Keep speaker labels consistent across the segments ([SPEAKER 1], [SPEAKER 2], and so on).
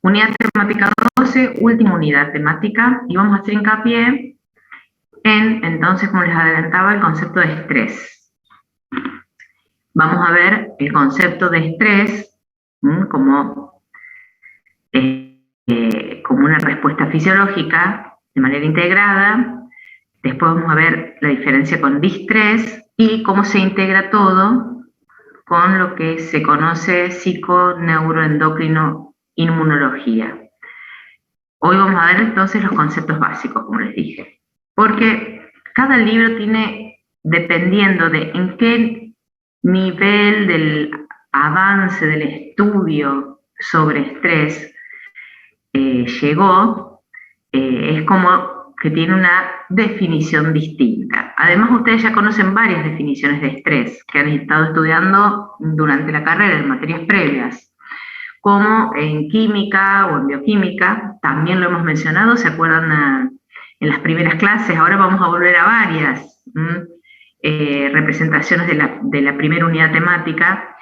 [SPEAKER 1] Unidad temática 12, última unidad temática, y vamos a hacer hincapié en, entonces, como les adelantaba, el concepto de estrés. Vamos a ver el concepto de estrés como una respuesta fisiológica de manera integrada. Después vamos a ver la diferencia con distrés y cómo se integra todo con lo que se conoce psiconeuroendocrino inmunología. Hoy vamos a ver entonces los conceptos básicos, como les dije, porque cada libro tiene, dependiendo de en qué nivel del avance del estudio sobre estrés llegó, es como que tiene una definición distinta. Además, ustedes ya conocen varias definiciones de estrés que han estado estudiando durante la carrera en materias previas, como en química o en bioquímica, también lo hemos mencionado, ¿se acuerdan en las primeras clases? Ahora vamos a volver a varias representaciones de la primera unidad temática.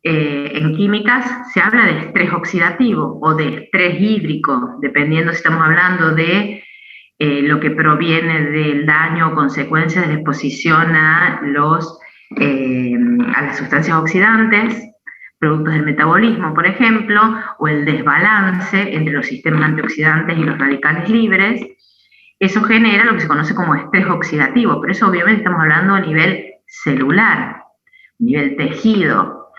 [SPEAKER 1] En químicas se habla de estrés oxidativo o de estrés hídrico, dependiendo si estamos hablando de lo que proviene del daño o consecuencias de la exposición a las sustancias oxidantes, productos del metabolismo, por ejemplo, o el desbalance entre los sistemas antioxidantes y los radicales libres. Eso genera lo que se conoce como estrés oxidativo, pero eso obviamente estamos hablando a nivel celular, nivel tejido.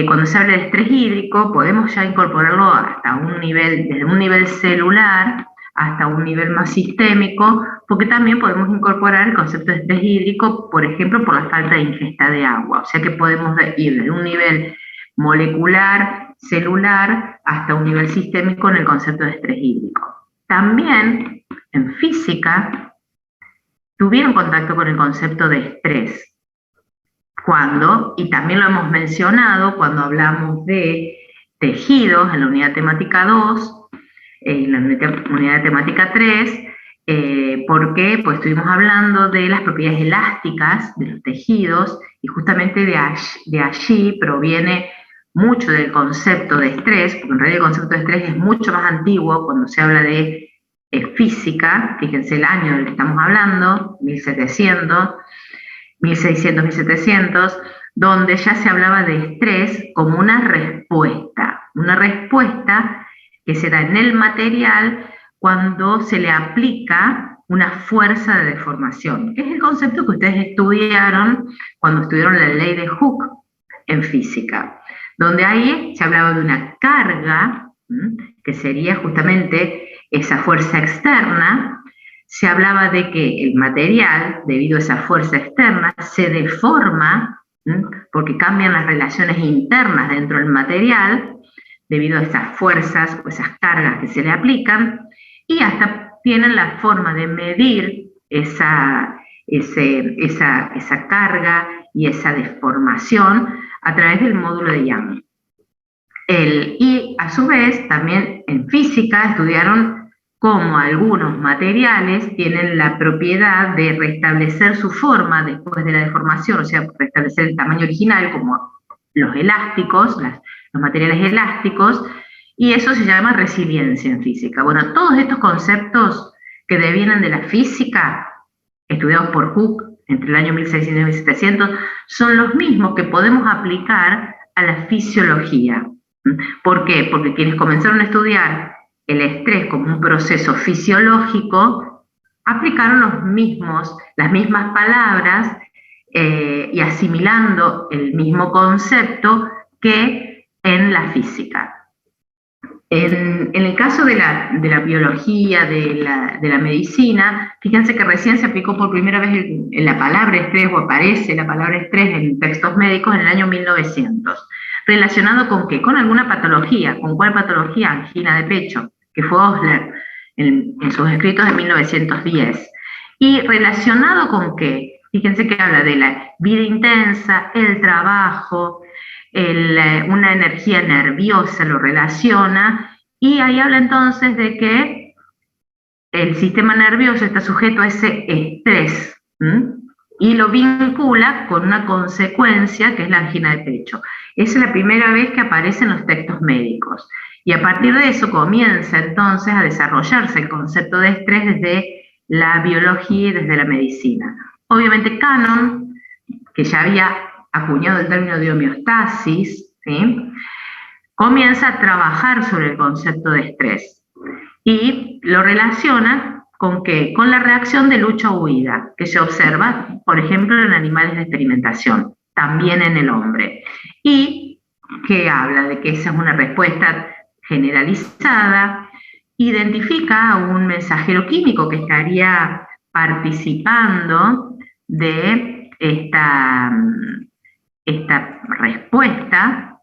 [SPEAKER 1] Cuando se habla de estrés hídrico, podemos ya incorporarlo hasta un nivel, desde un nivel celular hasta un nivel más sistémico, porque también podemos incorporar el concepto de estrés hídrico, por ejemplo, por la falta de ingesta de agua. O sea que podemos ir desde un nivel molecular, celular, hasta un nivel sistémico en el concepto de estrés hídrico. También en física tuvieron contacto con el concepto de estrés. Cuando, y también lo hemos mencionado cuando hablamos de tejidos en la unidad temática 2, en la unidad temática 3, porque pues estuvimos hablando de las propiedades elásticas de los tejidos y justamente de allí proviene mucho del concepto de estrés, porque en realidad el concepto de estrés es mucho más antiguo cuando se habla de física. Fíjense el año del que estamos hablando, 1700, 1600, 1700, donde ya se hablaba de estrés como una respuesta que se da en el material cuando se le aplica una fuerza de deformación, que es el concepto que ustedes estudiaron cuando estudiaron la ley de Hooke en física, donde ahí se hablaba de una carga, que sería justamente esa fuerza externa. Se hablaba de que el material, debido a esa fuerza externa, se deforma, porque cambian las relaciones internas dentro del material, debido a esas fuerzas o esas cargas que se le aplican, y hasta tienen la forma de medir esa carga y esa deformación a través del módulo de Young. Y a su vez, también en física estudiaron cómo algunos materiales tienen la propiedad de restablecer su forma después de la deformación, o sea, restablecer el tamaño original, como los elásticos, los materiales elásticos, y eso se llama resiliencia en física. Bueno, todos estos conceptos que devienen de la física, estudiados por Hooke entre el año 1600 y 1700, son los mismos que podemos aplicar a la fisiología. ¿Por qué? Porque quienes comenzaron a estudiar el estrés como un proceso fisiológico aplicaron las mismas palabras y asimilando el mismo concepto que en la física. En el caso de la biología, de la medicina, fíjense que recién se aplicó por primera vez la palabra estrés, o aparece la palabra estrés en textos médicos en el año 1900. ¿Relacionado con qué? Con alguna patología. ¿Con cuál patología? Angina de pecho, que fue Osler en sus escritos de 1910. ¿Y relacionado con qué? Fíjense que habla de la vida intensa, el trabajo, una energía nerviosa lo relaciona, y ahí habla entonces de que el sistema nervioso está sujeto a ese estrés, y lo vincula con una consecuencia que es la angina de pecho. Esa es la primera vez que aparece en los textos médicos. Y a partir de eso comienza entonces a desarrollarse el concepto de estrés desde la biología y desde la medicina. Obviamente Cannon, que ya había acuñado el término de homeostasis, ¿sí?, comienza a trabajar sobre el concepto de estrés y lo relaciona ¿con qué? Con la reacción de lucha o huida, que se observa, por ejemplo, en animales de experimentación, también en el hombre, y que habla de que esa es una respuesta generalizada, identifica a un mensajero químico que estaría participando de esta respuesta,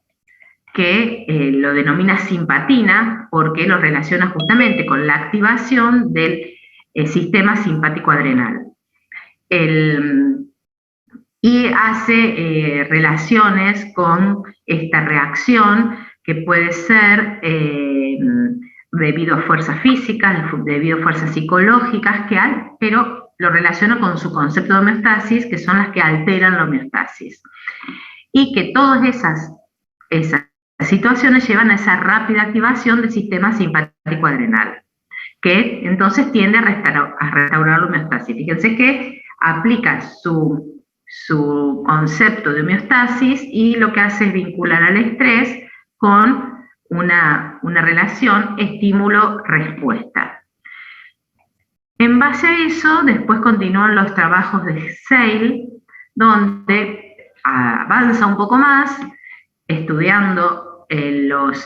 [SPEAKER 1] que lo denomina simpatina porque lo relaciona justamente con la activación del sistema simpático adrenal. Y hace relaciones con esta reacción que puede ser debido a fuerzas físicas, debido a fuerzas psicológicas, pero lo relaciona con su concepto de homeostasis, que son las que alteran la homeostasis. Y que todas esas situaciones llevan a esa rápida activación del sistema simpático adrenal, que entonces tiende a restaurar la homeostasis. Fíjense que aplica su concepto de homeostasis y lo que hace es vincular al estrés con una relación estímulo-respuesta. En base a eso, después continúan los trabajos de Seil, donde avanza un poco más, estudiando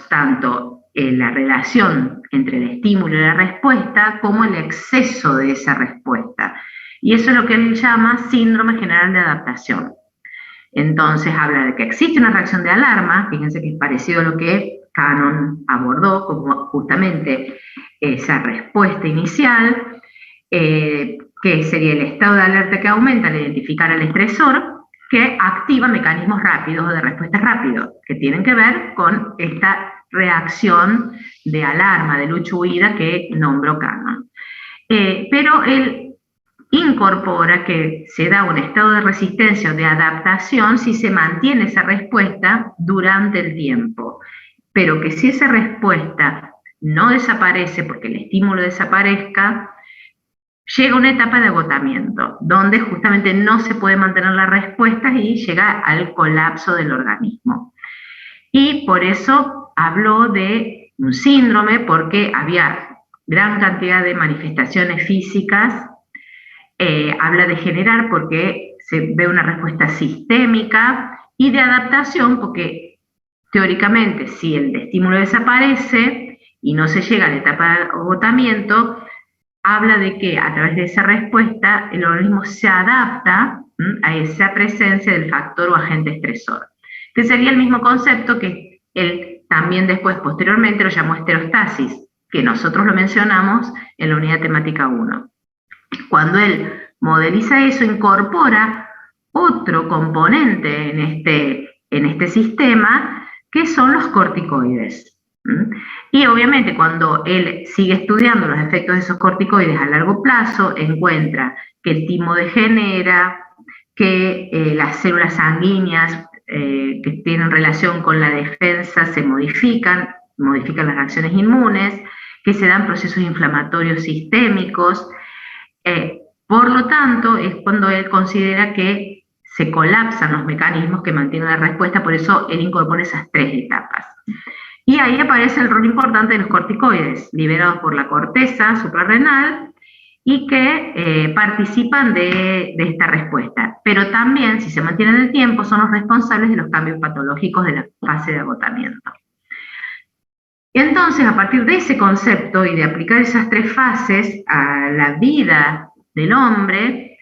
[SPEAKER 1] tanto la relación entre el estímulo y la respuesta como el exceso de esa respuesta. Y eso es lo que él llama síndrome general de adaptación. Entonces habla de que existe una reacción de alarma, fíjense que es parecido a lo que Cannon abordó como justamente esa respuesta inicial, que sería el estado de alerta que aumenta al identificar al estresor, que activa mecanismos rápidos o de respuesta rápido, que tienen que ver con esta reacción de alarma, de lucha-huida que nombró Cannon. Pero él incorpora que se da un estado de resistencia o de adaptación si se mantiene esa respuesta durante el tiempo, pero que si esa respuesta no desaparece porque el estímulo desaparezca, llega una etapa de agotamiento, donde justamente no se puede mantener las respuestas y llega al colapso del organismo. Y por eso habló de un síndrome, porque había gran cantidad de manifestaciones físicas. Habla de generar porque se ve una respuesta sistémica, y de adaptación porque teóricamente si el estímulo desaparece y no se llega a la etapa de agotamiento, habla de que a través de esa respuesta el organismo se adapta a esa presencia del factor o agente estresor, que sería el mismo concepto que él también después posteriormente lo llamó estereostasis, que nosotros lo mencionamos en la unidad temática 1. Cuando él modeliza eso, incorpora otro componente en este sistema, que son los corticoides. Y obviamente cuando él sigue estudiando los efectos de esos corticoides a largo plazo, encuentra que el timo degenera, que las células sanguíneas que tienen relación con la defensa se modifican las reacciones inmunes, que se dan procesos inflamatorios sistémicos. Por lo tanto, es cuando él considera que se colapsan los mecanismos que mantienen la respuesta, por eso él incorpora esas 3 etapas. Y ahí aparece el rol importante de los corticoides, liberados por la corteza suprarrenal y que participan de esta respuesta. Pero también, si se mantienen en el tiempo, son los responsables de los cambios patológicos de la fase de agotamiento. Y entonces, a partir de ese concepto y de aplicar esas 3 fases a la vida del hombre,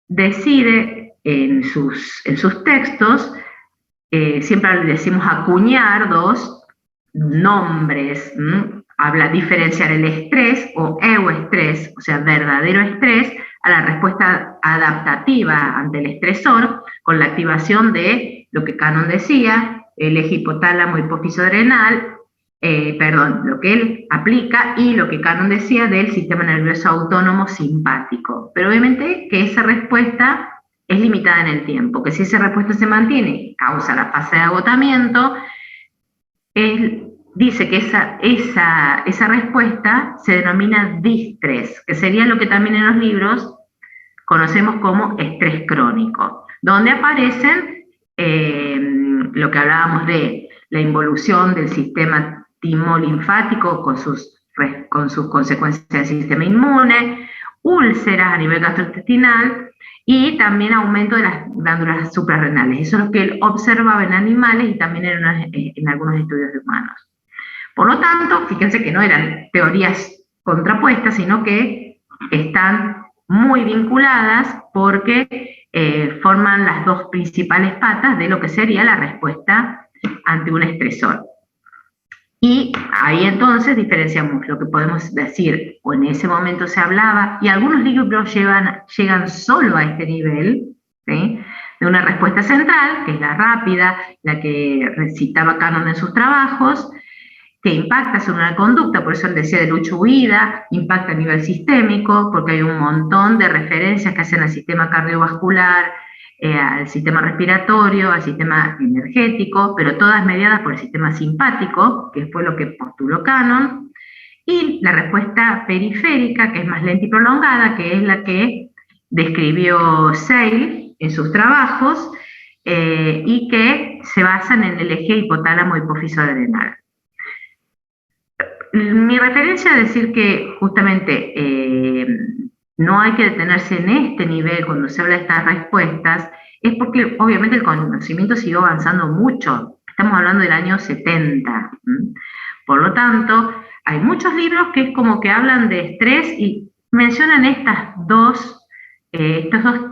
[SPEAKER 1] decide en sus textos, siempre decimos acuñar 2 nombres, habla diferenciar el estrés o euestrés, o sea, verdadero estrés, a la respuesta adaptativa ante el estresor, con la activación de lo que Cannon decía, el eje hipotálamo hipófisis adrenal, lo que él aplica, y lo que Cannon decía del sistema nervioso autónomo simpático. Pero obviamente que esa respuesta es limitada en el tiempo, que si esa respuesta se mantiene, causa la fase de agotamiento. dice que esa respuesta se denomina distrés, que sería lo que también en los libros conocemos como estrés crónico, donde aparecen lo que hablábamos de la involución del sistema timolinfático con sus consecuencias del sistema inmune, úlceras a nivel gastrointestinal y también aumento de las glándulas suprarrenales. Eso es lo que él observaba en animales y también en algunos estudios de humanos. Por lo tanto, fíjense que no eran teorías contrapuestas, sino que están muy vinculadas porque forman las dos principales patas de lo que sería la respuesta ante un estresor. Y ahí entonces diferenciamos lo que podemos decir, o en ese momento se hablaba, y algunos libros llegan solo a este nivel, ¿sí?, de una respuesta central, que es la rápida, la que recitaba Cannon en sus trabajos, que impacta sobre una conducta, por eso él decía de lucha-huida, impacta a nivel sistémico, porque hay un montón de referencias que hacen al sistema cardiovascular, al sistema respiratorio, al sistema energético, pero todas mediadas por el sistema simpático, que fue lo que postuló Cannon, y la respuesta periférica, que es más lenta y prolongada, que es la que describió Seil en sus trabajos, y que se basan en el eje hipotálamo-hipófiso-adrenal. Mi referencia a decir que justamente no hay que detenerse en este nivel cuando se habla de estas respuestas es porque obviamente el conocimiento siguió avanzando mucho. Estamos hablando del año 70. Por lo tanto, hay muchos libros que es como que hablan de estrés y mencionan estos dos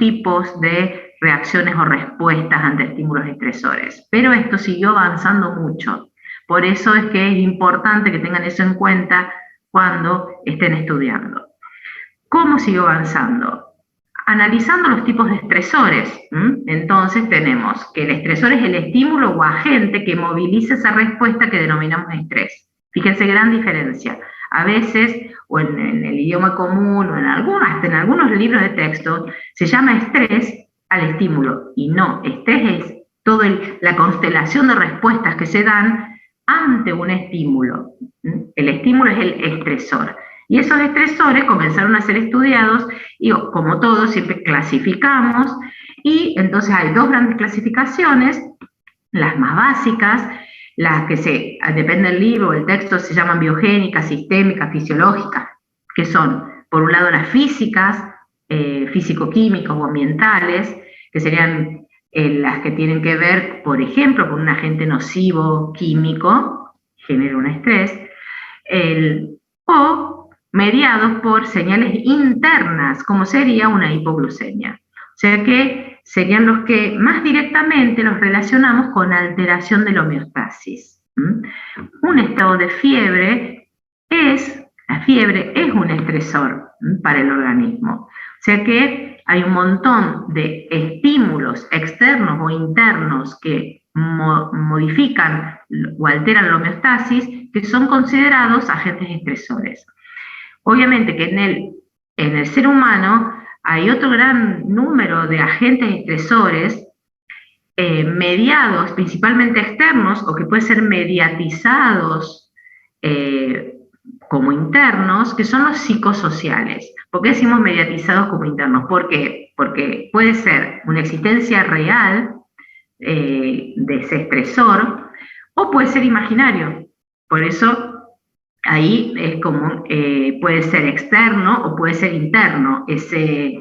[SPEAKER 1] tipos de reacciones o respuestas ante estímulos estresores. Pero esto siguió avanzando mucho. Por eso es que es importante que tengan eso en cuenta cuando estén estudiando. ¿Cómo siguió avanzando? Analizando los tipos de estresores. Entonces tenemos que el estresor es el estímulo o agente que moviliza esa respuesta que denominamos estrés. Fíjense, gran diferencia. A veces, o en el idioma común, o hasta en algunos libros de texto, se llama estrés al estímulo. Y no, estrés es toda la constelación de respuestas que se dan ante un estímulo. El estímulo es el estresor. Y esos estresores comenzaron a ser estudiados y, como todos, siempre clasificamos. Y entonces hay dos grandes clasificaciones, las más básicas, las que depende del libro, el texto, se llaman biogénicas, sistémicas, fisiológicas, que son, por un lado, las físicas, físico-químicas o ambientales, que serían las que tienen que ver, por ejemplo, con un agente nocivo químico, genera un estrés, o mediados por señales internas, como sería una hipoglucemia. O sea que serían los que más directamente los relacionamos con alteración de la homeostasis. Un estado de fiebre la fiebre es un estresor para el organismo. O sea que hay un montón de estímulos externos o internos que modifican o alteran la homeostasis, que son considerados agentes estresores. Obviamente que en el ser humano hay otro gran número de agentes estresores mediados, principalmente externos, o que pueden ser mediatizados como internos, que son los psicosociales. ¿Por qué decimos mediatizados como internos? ¿Por qué? Porque puede ser una existencia real de ese estresor, o puede ser imaginario. Por eso ahí es como puede ser externo o puede ser interno ese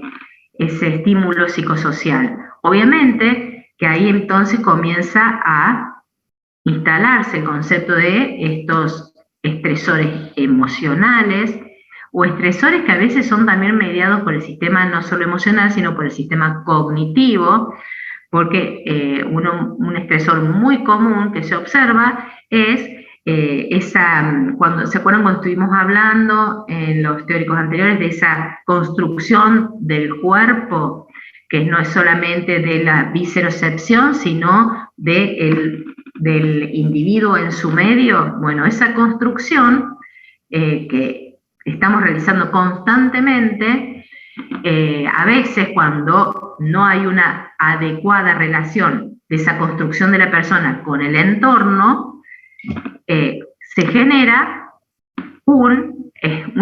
[SPEAKER 1] estímulo psicosocial. Obviamente que ahí entonces comienza a instalarse el concepto de estos estresores emocionales o estresores que a veces son también mediados por el sistema no solo emocional, sino por el sistema cognitivo, porque un estresor muy común que se observa es cuando ¿se acuerdan cuando estuvimos hablando en los teóricos anteriores de esa construcción del cuerpo, que no es solamente de la viscerocepción, sino del individuo en su medio? Bueno, esa construcción que estamos realizando constantemente, a veces cuando no hay una adecuada relación de esa construcción de la persona con el entorno, se genera un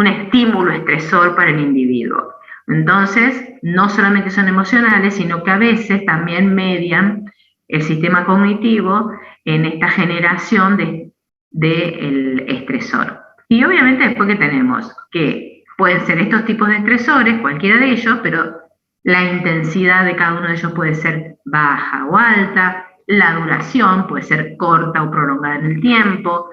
[SPEAKER 1] estímulo estresor para el individuo. Entonces, no solamente son emocionales, sino que a veces también median el sistema cognitivo en esta generación del estresor. Y obviamente después que tenemos que pueden ser estos tipos de estresores, cualquiera de ellos, pero la intensidad de cada uno de ellos puede ser baja o alta, la duración puede ser corta o prolongada en el tiempo.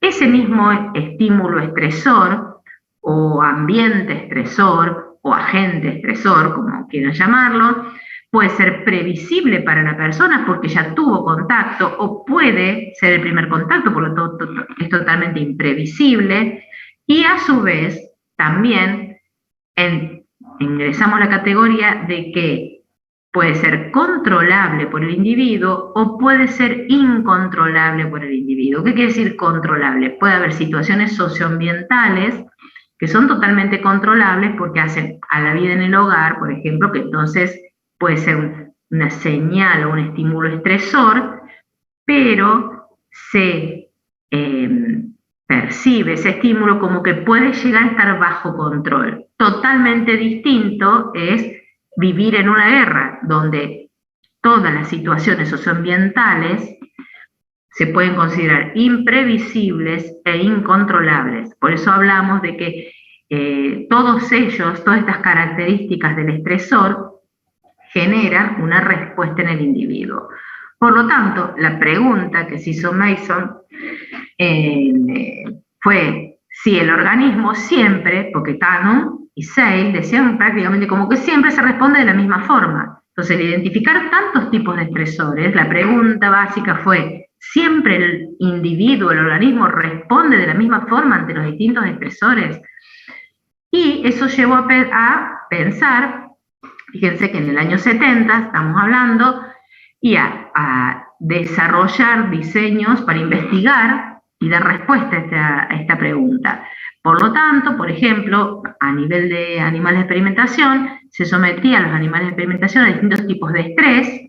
[SPEAKER 1] Ese mismo estímulo estresor o ambiente estresor o agente estresor, como quieran llamarlo, puede ser previsible para la persona porque ya tuvo contacto o puede ser el primer contacto, por lo tanto es totalmente imprevisible y a su vez también ingresamos a la categoría de que puede ser controlable por el individuo o puede ser incontrolable por el individuo. ¿Qué quiere decir controlable? Puede haber situaciones socioambientales que son totalmente controlables porque hacen a la vida en el hogar, por ejemplo, que entonces puede ser una señal o un estímulo estresor, pero se percibe ese estímulo como que puede llegar a estar bajo control. Totalmente distinto es vivir en una guerra, donde todas las situaciones socioambientales se pueden considerar imprevisibles e incontrolables. Por eso hablamos de que todos ellos, todas estas características del estresor, generan una respuesta en el individuo. Por lo tanto, la pregunta que se hizo Mason fue si el organismo siempre, porque Cannon y Seil decían prácticamente como que siempre se responde de la misma forma. Entonces, al identificar tantos tipos de estresores, la pregunta básica fue, ¿siempre el individuo, el organismo, responde de la misma forma ante los distintos estresores? Y eso llevó a pensar, fíjense que en el año 70 estamos hablando, y a desarrollar diseños para investigar y dar respuesta a esta pregunta. Por lo tanto, por ejemplo, a nivel de animales de experimentación, se sometía a los animales de experimentación a distintos tipos de estrés,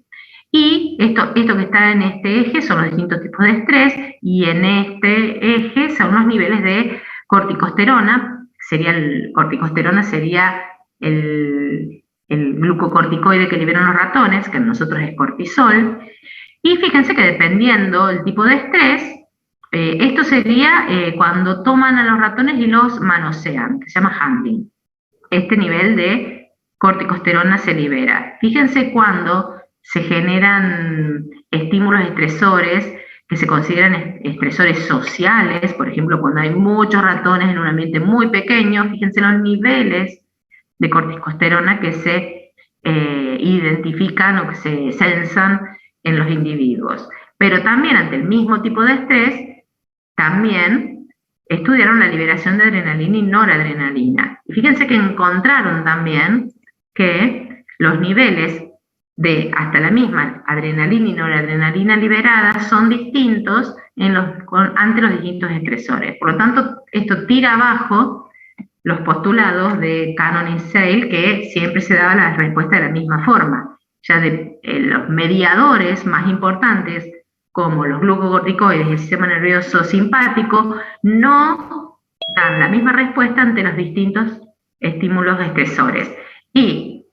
[SPEAKER 1] y esto que está en este eje son los distintos tipos de estrés, y en este eje son los niveles de corticosterona. Corticosterona sería el glucocorticoide que liberan los ratones, que en nosotros es cortisol. Y fíjense que dependiendo del tipo de estrés, esto sería cuando toman a los ratones y los manosean, que se llama handling. Este nivel de corticosterona se libera. Fíjense cuando se generan estímulos estresores que se consideran estresores sociales, por ejemplo, cuando hay muchos ratones en un ambiente muy pequeño, fíjense los niveles de corticosterona que se identifican o que se censan en los individuos. Pero también ante el mismo tipo de estrés, también estudiaron la liberación de adrenalina y noradrenalina. Y fíjense que encontraron también que los niveles de hasta la misma adrenalina y noradrenalina liberadas son distintos ante los distintos estresores. Por lo tanto, esto tira abajo los postulados de Cannon y Seil, que siempre se daba la respuesta de la misma forma. Ya de los mediadores más importantes, como los glucocorticoides y el sistema nervioso simpático, no dan la misma respuesta ante los distintos estímulos estresores. Y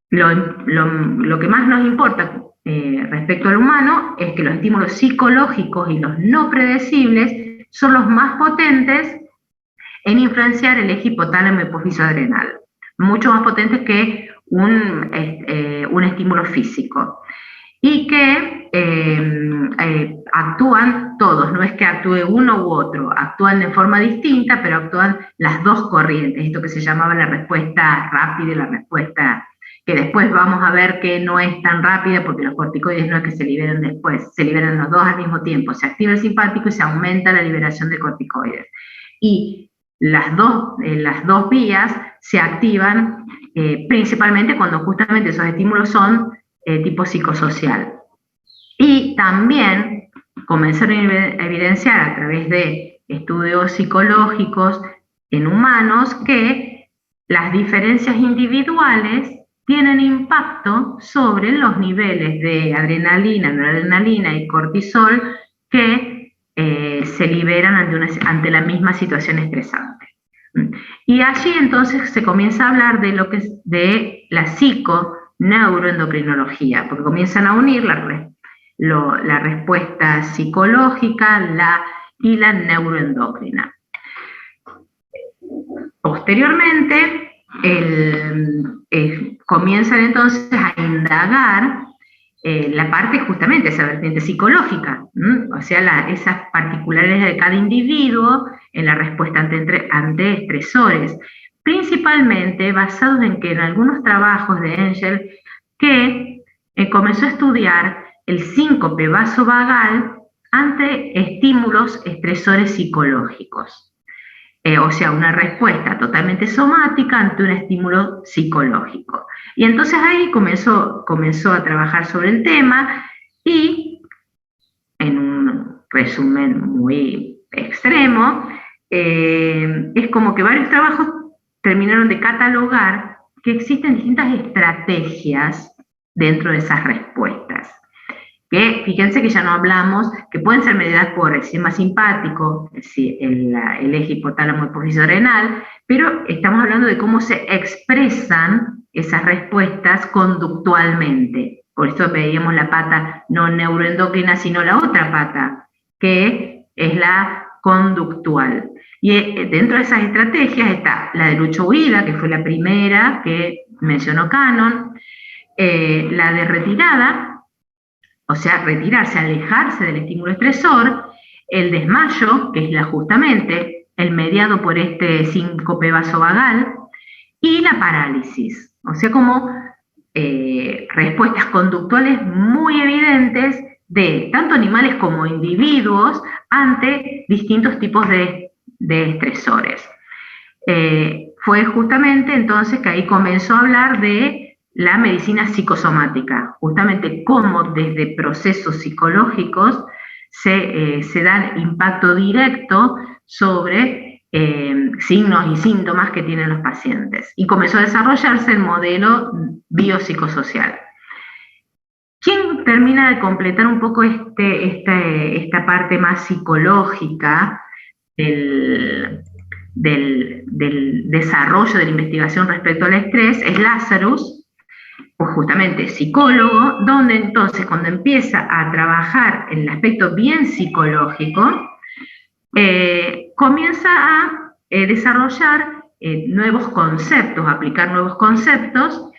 [SPEAKER 1] lo que más nos importa respecto al humano es que los estímulos psicológicos y los no predecibles son los más potentes en influenciar el eje hipotálamo hipófisis adrenal, mucho más potentes que un estímulo físico. Y que actúan todos, no es que actúe uno u otro, actúan de forma distinta, pero actúan las dos corrientes, esto que se llamaba la respuesta rápida y la respuesta que después vamos a ver que no es tan rápida porque los corticoides no es que se liberen después, se liberan los dos al mismo tiempo, se activa el simpático y se aumenta la liberación de corticoides. Y las dos vías se activan principalmente cuando justamente esos estímulos son tipo psicosocial. Y también comenzaron a evidenciar a través de estudios psicológicos en humanos que las diferencias individuales tienen impacto sobre los niveles de adrenalina, noradrenalina y cortisol que se liberan liberan ante la misma situación estresante. Y allí entonces se comienza a hablar de lo que es de la psiconeuroendocrinología, porque comienzan a unir la respuesta psicológica y la neuroendocrina. Posteriormente, comienzan entonces a indagar la parte justamente, esa vertiente psicológica, o sea, esas particularidades de cada individuo en la respuesta ante estresores, principalmente basados en que en algunos trabajos de Engel, que comenzó a estudiar el síncope vasovagal ante estímulos estresores psicológicos. O sea, una respuesta totalmente somática ante un estímulo psicológico. Y entonces ahí comenzó a trabajar sobre el tema y, en un resumen muy extremo, es como que varios trabajos terminaron de catalogar que existen distintas estrategias dentro de esas respuestas. Que fíjense que ya no hablamos, que pueden ser medidas por el sistema simpático, el eje hipotálamo hipófisis renal, pero estamos hablando de cómo se expresan esas respuestas conductualmente. Por eso veíamos la pata no neuroendocrina, sino la otra pata, que es la conductual. Y dentro de esas estrategias está la de lucha-huida, que fue la primera que mencionó Cannon, la de retirada, o sea, retirarse, alejarse del estímulo estresor, el desmayo, que es justamente el mediado por este síncope vasovagal, y la parálisis, o sea, como respuestas conductuales muy evidentes de tanto animales como individuos ante distintos tipos de estresores. Fue justamente entonces que ahí comenzó a hablar de la medicina psicosomática, justamente cómo desde procesos psicológicos se dan impacto directo sobre signos y síntomas que tienen los pacientes. Y comenzó a desarrollarse el modelo biopsicosocial. ¿Quién termina de completar un poco esta parte más psicológica del desarrollo de la investigación respecto al estrés? Es Lazarus, pues justamente psicólogo, donde entonces cuando empieza a trabajar en el aspecto bien psicológico, comienza a desarrollar nuevos conceptos, aplicar nuevos conceptos.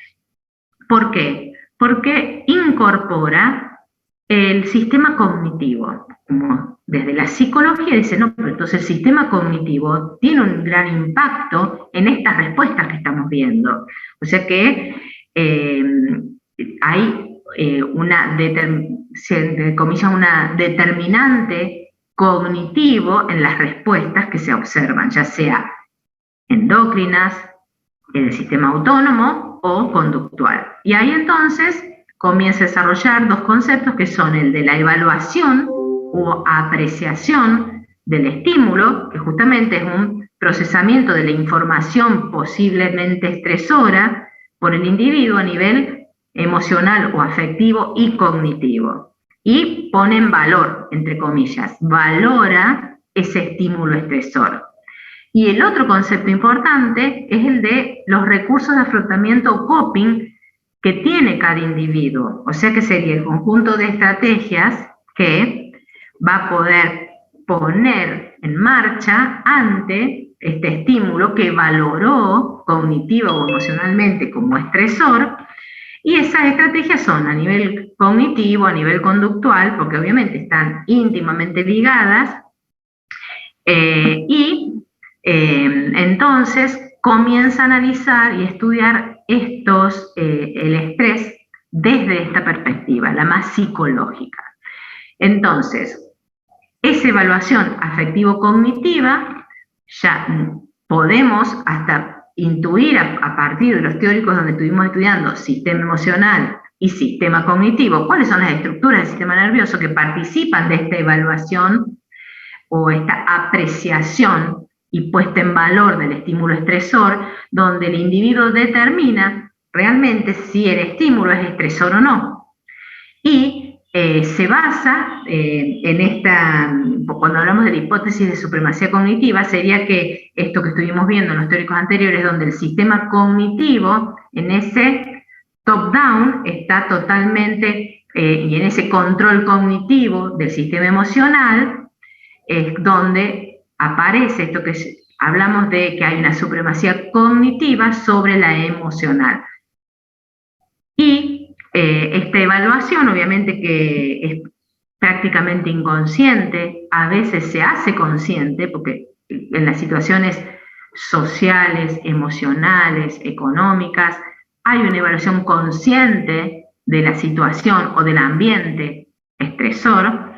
[SPEAKER 1] ¿Por qué? Porque incorpora el sistema cognitivo. Como desde la psicología dice, no, pero entonces el sistema cognitivo tiene un gran impacto en estas respuestas que estamos viendo. O sea que hay una determinante cognitivo en las respuestas que se observan, ya sea endócrinas, en el sistema autónomo o conductual. Y ahí entonces comienza a desarrollar dos conceptos que son el de la evaluación o apreciación del estímulo, que justamente es un procesamiento de la información posiblemente estresora por el individuo a nivel emocional o afectivo y cognitivo. Y pone en valor, entre comillas, valora ese estímulo estresor. Y el otro concepto importante es el de los recursos de afrontamiento o coping que tiene cada individuo. O sea que sería el conjunto de estrategias que va a poder poner en marcha ante este estímulo que valoró cognitivo o emocionalmente como estresor, y esas estrategias son a nivel cognitivo, a nivel conductual, porque obviamente están íntimamente ligadas, entonces comienza a analizar y estudiar el estrés desde esta perspectiva, la más psicológica. Entonces, esa evaluación afectivo-cognitiva ya podemos hasta intuir a partir de los teóricos donde estuvimos estudiando sistema emocional y sistema cognitivo, cuáles son las estructuras del sistema nervioso que participan de esta evaluación o esta apreciación y puesta en valor del estímulo estresor, donde el individuo determina realmente si el estímulo es estresor o no. Y se basa en esta, cuando hablamos de la hipótesis de supremacía cognitiva, sería que esto que estuvimos viendo en los teóricos anteriores, donde el sistema cognitivo, en ese top-down, está totalmente, y en ese control cognitivo del sistema emocional, es donde aparece esto que hablamos de que hay una supremacía cognitiva sobre la emocional. Y esta evaluación, obviamente que es prácticamente inconsciente, a veces se hace consciente, porque en las situaciones sociales, emocionales, económicas, hay una evaluación consciente de la situación o del ambiente estresor,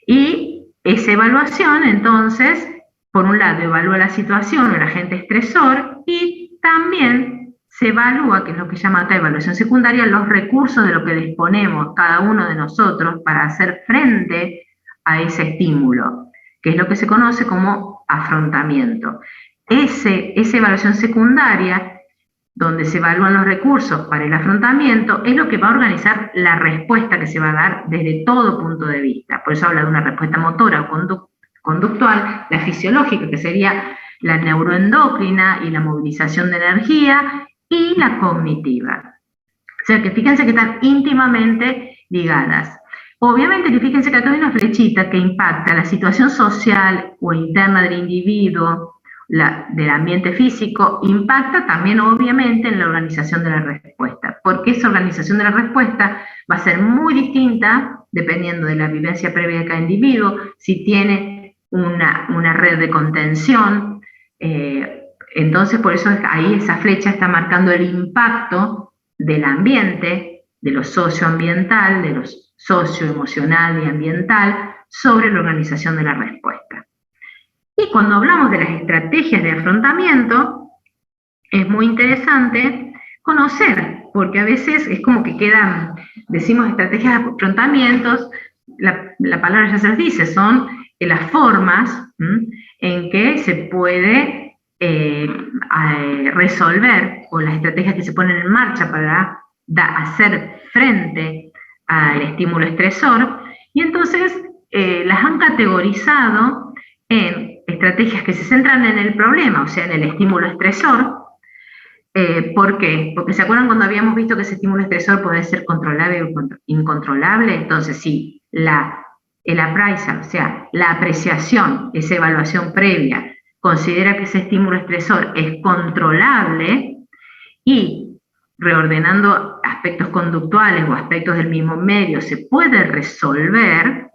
[SPEAKER 1] y esa evaluación, entonces, por un lado, evalúa la situación o el agente estresor, y también se evalúa, que es lo que llama acá evaluación secundaria, los recursos de lo que disponemos cada uno de nosotros para hacer frente a ese estímulo, que es lo que se conoce como afrontamiento. Esa evaluación secundaria, donde se evalúan los recursos para el afrontamiento, es lo que va a organizar la respuesta que se va a dar desde todo punto de vista. Por eso habla de una respuesta motora o conductual, la fisiológica, que sería la neuroendocrina y la movilización de energía, y la cognitiva. O sea que fíjense que están íntimamente ligadas. Obviamente que fíjense que acá hay una flechita que impacta la situación social o interna del individuo, del ambiente físico, impacta también obviamente en la organización de la respuesta, porque esa organización de la respuesta va a ser muy distinta dependiendo de la vivencia previa de cada individuo, si tiene una red de contención, entonces por eso ahí esa flecha está marcando el impacto del ambiente, de lo socioambiental, de lo socioemocional y ambiental sobre la organización de la respuesta. Y cuando hablamos de las estrategias de afrontamiento, es muy interesante conocer, porque a veces es como que quedan, decimos estrategias de afrontamientos, la palabra ya se los dice, son las formas en que se puede resolver, o las estrategias que se ponen en marcha para hacer frente al estímulo estresor, y entonces las han categorizado en estrategias que se centran en el problema, o sea, en el estímulo estresor. ¿Por qué? Porque ¿se acuerdan cuando habíamos visto que ese estímulo estresor puede ser controlable o incontrolable? Entonces, si el appraisal, o sea, la apreciación, esa evaluación previa, considera que ese estímulo estresor es controlable, y reordenando aspectos conductuales o aspectos del mismo medio se puede resolver,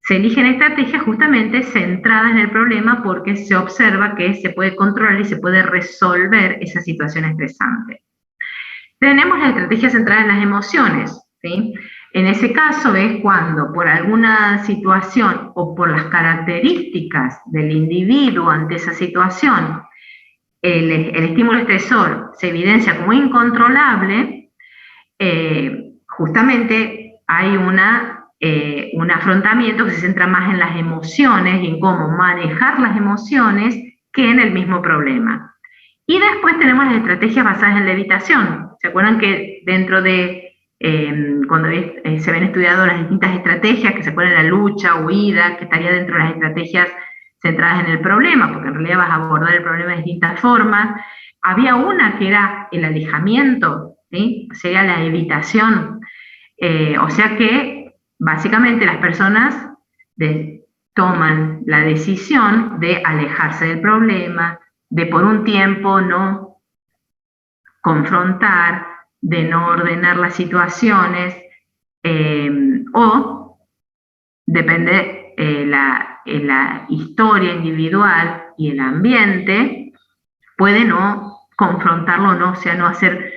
[SPEAKER 1] se eligen estrategias justamente centradas en el problema, porque se observa que se puede controlar y se puede resolver esa situación estresante. Tenemos la estrategia centrada en las emociones, ¿sí? En ese caso es cuando por alguna situación o por las características del individuo ante esa situación, el estímulo estresor se evidencia como incontrolable, justamente hay un afrontamiento que se centra más en las emociones y en cómo manejar las emociones que en el mismo problema. Y después tenemos las estrategias basadas en la evitación. ¿Se acuerdan que dentro de cuando se ven estudiado las distintas estrategias, que se ponen la lucha, huida, que estaría dentro de las estrategias centradas en el problema, porque en realidad vas a abordar el problema de distintas formas? Había una que era el alejamiento, ¿sí? Sería la evitación. O sea que básicamente las personas toman la decisión de alejarse del problema, de por un tiempo no confrontar, de no ordenar las situaciones, o depende la historia individual y el ambiente, puede no confrontarlo, no, o sea, no hacer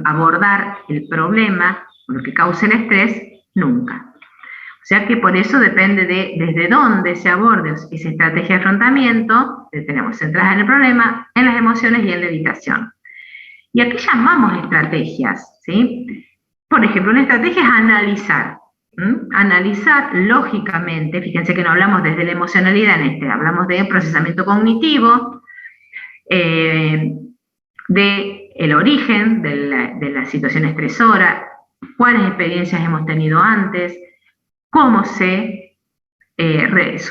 [SPEAKER 1] abordar el problema, lo que causa el estrés, nunca. O sea que por eso depende de desde dónde se aborde esa estrategia de afrontamiento, tenemos centradas en el problema, en las emociones y en la evitación. ¿Y a qué llamamos estrategias? ¿Sí? Por ejemplo, una estrategia es analizar. Analizar lógicamente, fíjense que no hablamos desde la emocionalidad hablamos de procesamiento cognitivo, de el origen de la situación estresora, cuáles experiencias hemos tenido antes, cómo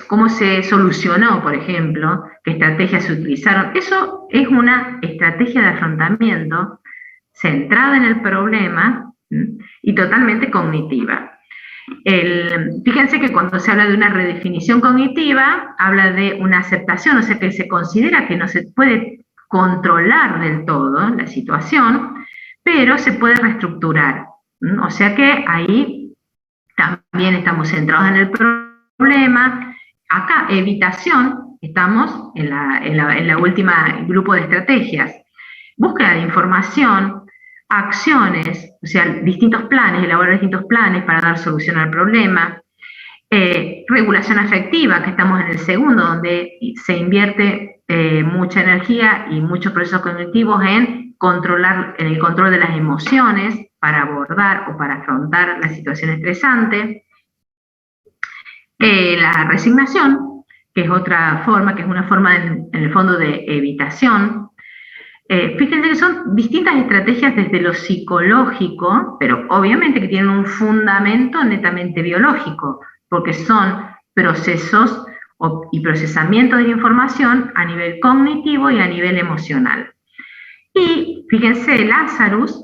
[SPEAKER 1] cómo se solucionó, por ejemplo, qué estrategias se utilizaron. Eso es una estrategia de afrontamiento centrada en el problema y totalmente cognitiva. Fíjense que cuando se habla de una redefinición cognitiva, habla de una aceptación, o sea que se considera que no se puede controlar del todo la situación, pero se puede reestructurar. O sea que ahí también estamos centrados en el problema. Acá, evitación, estamos en la última grupo de estrategias. Búsqueda de información, acciones, o sea, distintos planes, elaborar distintos planes para dar solución al problema. Regulación afectiva, que estamos en el segundo, donde se invierte mucha energía y muchos procesos cognitivos en el control de las emociones para abordar o para afrontar la situación estresante. La resignación, que es otra forma, que es una forma en el fondo de evitación. Fíjense que son distintas estrategias desde lo psicológico, pero obviamente que tienen un fundamento netamente biológico, porque son procesos y procesamiento de la información a nivel cognitivo y a nivel emocional. Y fíjense, Lazarus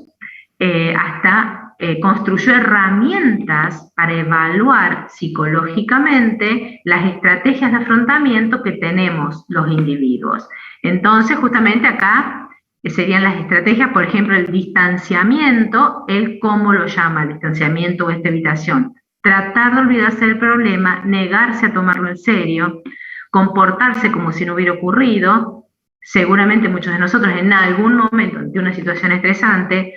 [SPEAKER 1] construyó herramientas para evaluar psicológicamente las estrategias de afrontamiento que tenemos los individuos. Entonces, justamente acá serían las estrategias, por ejemplo, el distanciamiento, él cómo lo llama, el distanciamiento o esta evitación. Tratar de olvidarse del problema, negarse a tomarlo en serio, comportarse como si no hubiera ocurrido. Seguramente muchos de nosotros en algún momento ante una situación estresante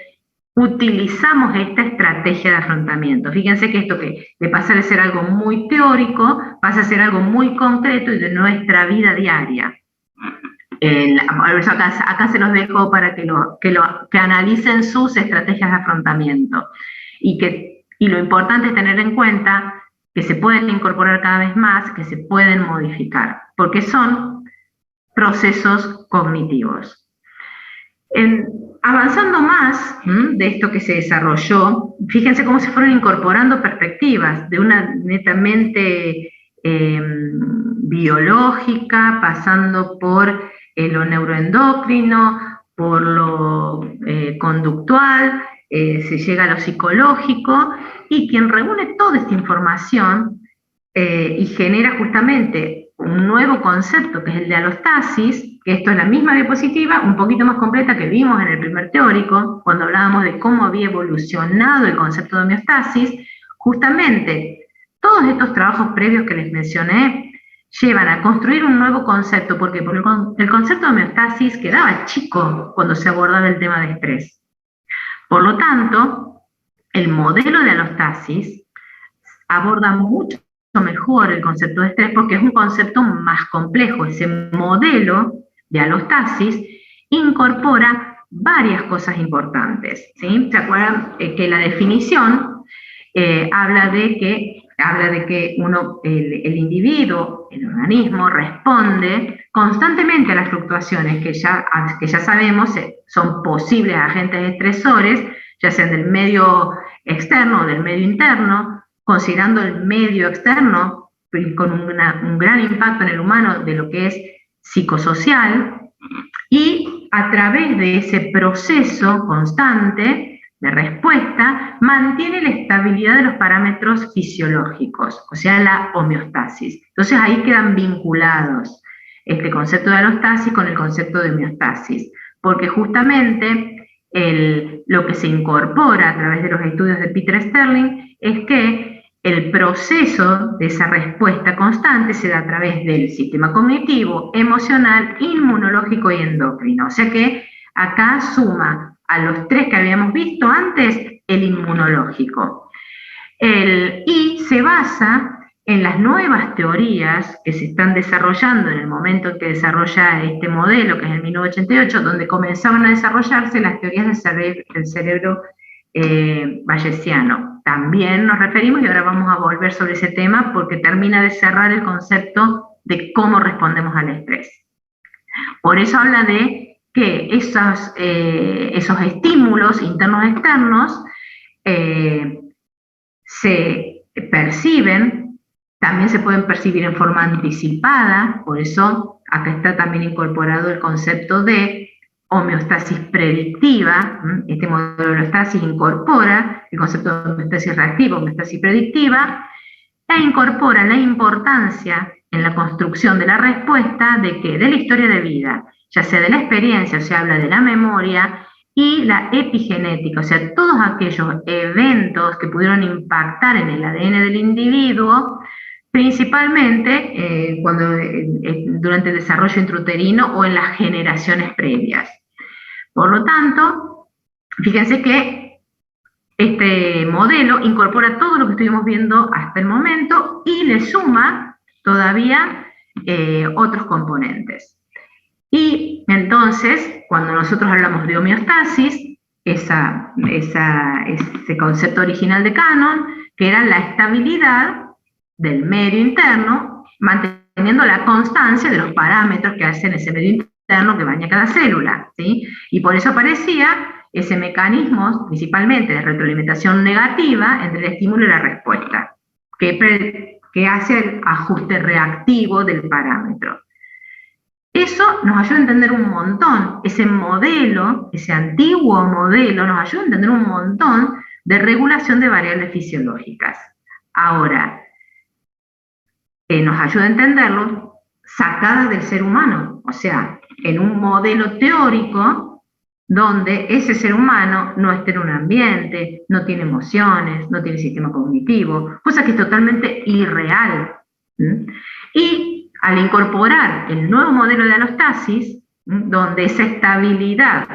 [SPEAKER 1] utilizamos esta estrategia de afrontamiento. Fíjense que esto que de pasar de ser algo muy teórico pasa a ser algo muy concreto y de nuestra vida diaria. Acá se los dejo para que analicen sus estrategias de afrontamiento y lo importante es tener en cuenta que se pueden incorporar cada vez más, que se pueden modificar, porque son procesos cognitivos. Avanzando más de esto que se desarrolló, fíjense cómo se fueron incorporando perspectivas de una netamente biológica, pasando por lo neuroendocrino, por lo conductual, se llega a lo psicológico, y quien reúne toda esta información y genera justamente un nuevo concepto que es el de alostasis, que esto es la misma diapositiva, un poquito más completa que vimos en el primer teórico, cuando hablábamos de cómo había evolucionado el concepto de homeostasis. Justamente todos estos trabajos previos que les mencioné llevan a construir un nuevo concepto. ¿Por qué? Porque el concepto de homeostasis quedaba chico cuando se abordaba el tema de estrés. Por lo tanto, el modelo de alostasis aborda mucho mejor el concepto de estrés porque es un concepto más complejo. Ese modelo de alostasis incorpora varias cosas importantes, ¿sí? ¿Se acuerdan que la definición habla de que el individuo, el organismo, responde constantemente a las fluctuaciones que ya sabemos son posibles agentes estresores, ya sean del medio externo o del medio interno, considerando el medio externo con un gran impacto en el humano de lo que es psicosocial, y a través de ese proceso constante de respuesta mantiene la estabilidad de los parámetros fisiológicos, o sea, la homeostasis. Entonces ahí quedan vinculados este concepto de alostasis con el concepto de homeostasis, porque justamente lo que se incorpora a través de los estudios de Peter Sterling es que el proceso de esa respuesta constante se da a través del sistema cognitivo, emocional, inmunológico y endocrino. O sea que acá suma a los tres que habíamos visto antes el inmunológico. Y se basa en las nuevas teorías que se están desarrollando en el momento en que desarrolla este modelo, que es el 1988, donde comenzaban a desarrollarse las teorías del cerebro bayesiano. También nos referimos, y ahora vamos a volver sobre ese tema, porque termina de cerrar el concepto de cómo respondemos al estrés. Por eso habla de que esos estímulos internos-externos se perciben, también se pueden percibir en forma anticipada, por eso acá está también incorporado el concepto de homeostasis predictiva. Este modelo de homeostasis incorpora el concepto de homeostasis reactiva, homeostasis predictiva, e incorpora la importancia en la construcción de la respuesta de la historia de vida, ya sea de la experiencia, o sea, habla de la memoria, y la epigenética, o sea, todos aquellos eventos que pudieron impactar en el ADN del individuo, principalmente durante el desarrollo intrauterino o en las generaciones previas. Por lo tanto, fíjense que este modelo incorpora todo lo que estuvimos viendo hasta el momento y le suma todavía otros componentes. Y entonces, cuando nosotros hablamos de homeostasis, ese concepto original de Cannon, que era la estabilidad del medio interno, manteniendo la constancia de los parámetros que hacen ese medio interno que baña cada célula, ¿sí? Y por eso aparecía ese mecanismo, principalmente de retroalimentación negativa, entre el estímulo y la respuesta, que hace el ajuste reactivo del parámetro. Eso nos ayuda a entender un montón, ese modelo, ese antiguo modelo, nos ayuda a entender un montón de regulación de variables fisiológicas. Ahora, nos ayuda a entenderlo sacadas del ser humano, o sea, en un modelo teórico donde ese ser humano no está en un ambiente, no tiene emociones, no tiene sistema cognitivo, cosa que es totalmente irreal. Y al incorporar el nuevo modelo de alostasis, donde esa estabilidad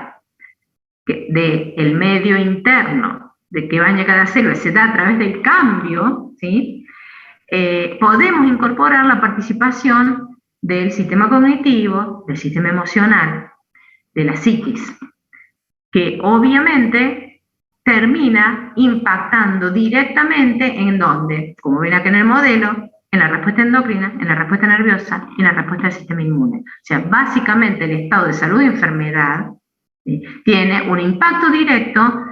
[SPEAKER 1] del medio interno, de que baña cada célula, se da a través del cambio, ¿sí? Podemos incorporar la participación del sistema cognitivo, del sistema emocional, de la psiquis, que obviamente termina impactando directamente en donde, como ven acá en el modelo, en la respuesta endocrina, en la respuesta nerviosa y en la respuesta del sistema inmune. O sea, básicamente el estado de salud y enfermedad, ¿sí?, tiene un impacto directo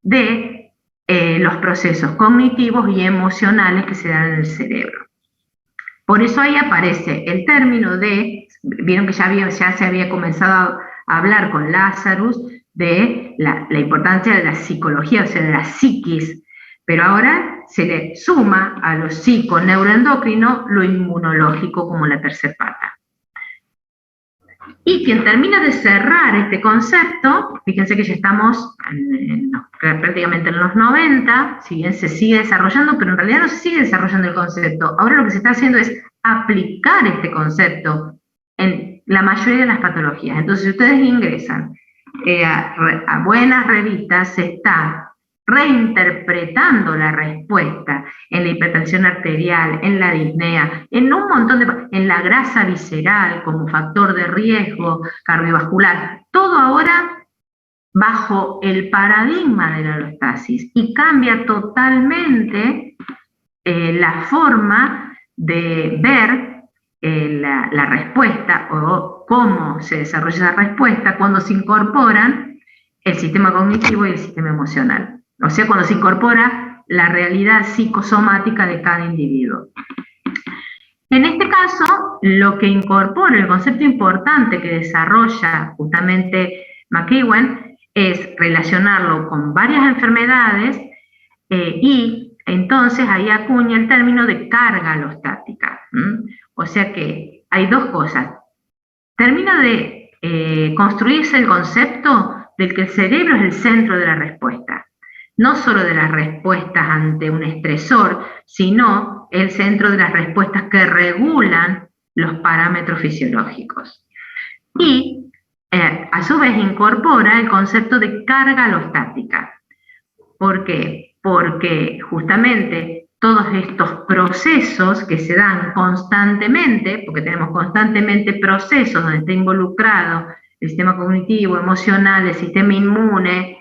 [SPEAKER 1] de los procesos cognitivos y emocionales que se dan en el cerebro. Por eso ahí aparece el término de, vieron que ya se había comenzado a hablar con Lazarus de la importancia de la psicología, o sea, de la psiquis, pero ahora se le suma a lo psico-neuroendocrino lo inmunológico como la tercera pata. Y quien termina de cerrar este concepto, fíjense que ya estamos prácticamente en los 90, si bien se sigue desarrollando, pero en realidad no se sigue desarrollando el concepto. Ahora lo que se está haciendo es aplicar este concepto en la mayoría de las patologías. Entonces, si ustedes ingresan a buenas revistas, se está reinterpretando la respuesta en la hipertensión arterial, en la disnea, en un montón en la grasa visceral como factor de riesgo cardiovascular, todo ahora bajo el paradigma de la alostasis, y cambia totalmente la forma de ver la respuesta o cómo se desarrolla esa respuesta cuando se incorporan el sistema cognitivo y el sistema emocional. O sea, cuando se incorpora la realidad psicosomática de cada individuo. En este caso, lo que incorpora, el concepto importante que desarrolla justamente McEwen, es relacionarlo con varias enfermedades y entonces ahí acuña el término de carga alostática. O sea que hay dos cosas. Termina de construirse el concepto de que el cerebro es el centro de la respuesta. No solo de las respuestas ante un estresor, sino el centro de las respuestas que regulan los parámetros fisiológicos. Y a su vez incorpora el concepto de carga alostática. ¿Por qué? Porque justamente todos estos procesos que se dan constantemente, porque tenemos constantemente procesos donde está involucrado el sistema cognitivo, emocional, el sistema inmune,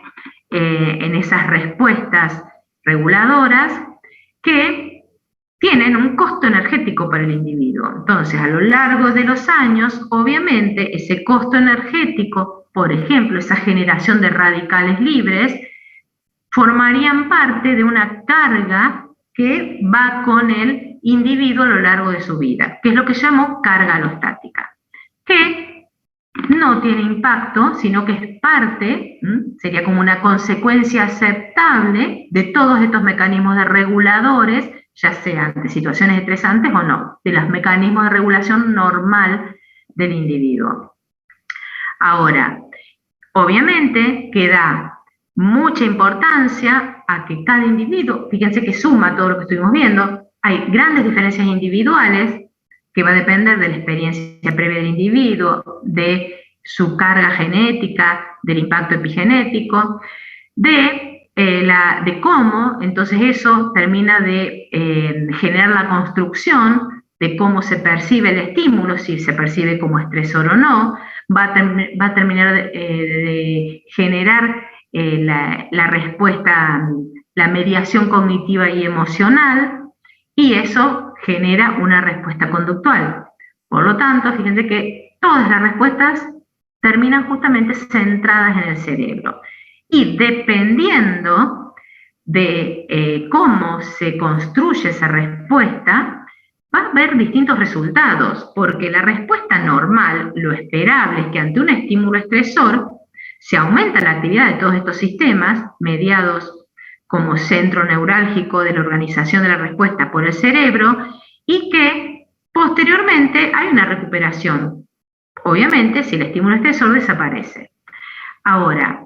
[SPEAKER 1] en esas respuestas reguladoras que tienen un costo energético para el individuo. Entonces, a lo largo de los años, obviamente, ese costo energético, por ejemplo, esa generación de radicales libres, formarían parte de una carga que va con el individuo a lo largo de su vida, que es lo que llamo carga alostática, que no tiene impacto, sino que es parte, sería como una consecuencia aceptable de todos estos mecanismos de reguladores, ya sean de situaciones estresantes o no, de los mecanismos de regulación normal del individuo. Ahora, obviamente que da mucha importancia a que cada individuo, fíjense que suma todo lo que estuvimos viendo, hay grandes diferencias individuales que va a depender de la experiencia previa del individuo, de su carga genética, del impacto epigenético, de cómo entonces eso termina de generar la construcción de cómo se percibe el estímulo, si se percibe como estresor o no, va a terminar de generar la respuesta, la mediación cognitiva y emocional, y eso genera una respuesta conductual. Por lo tanto, fíjense que todas las respuestas terminan justamente centradas en el cerebro. Y dependiendo de cómo se construye esa respuesta, va a haber distintos resultados, porque la respuesta normal, lo esperable, es que ante un estímulo estresor, se aumenta la actividad de todos estos sistemas, mediados como centro neurálgico de la organización de la respuesta por el cerebro, y que posteriormente hay una recuperación, obviamente si el estímulo estresor desaparece. Ahora,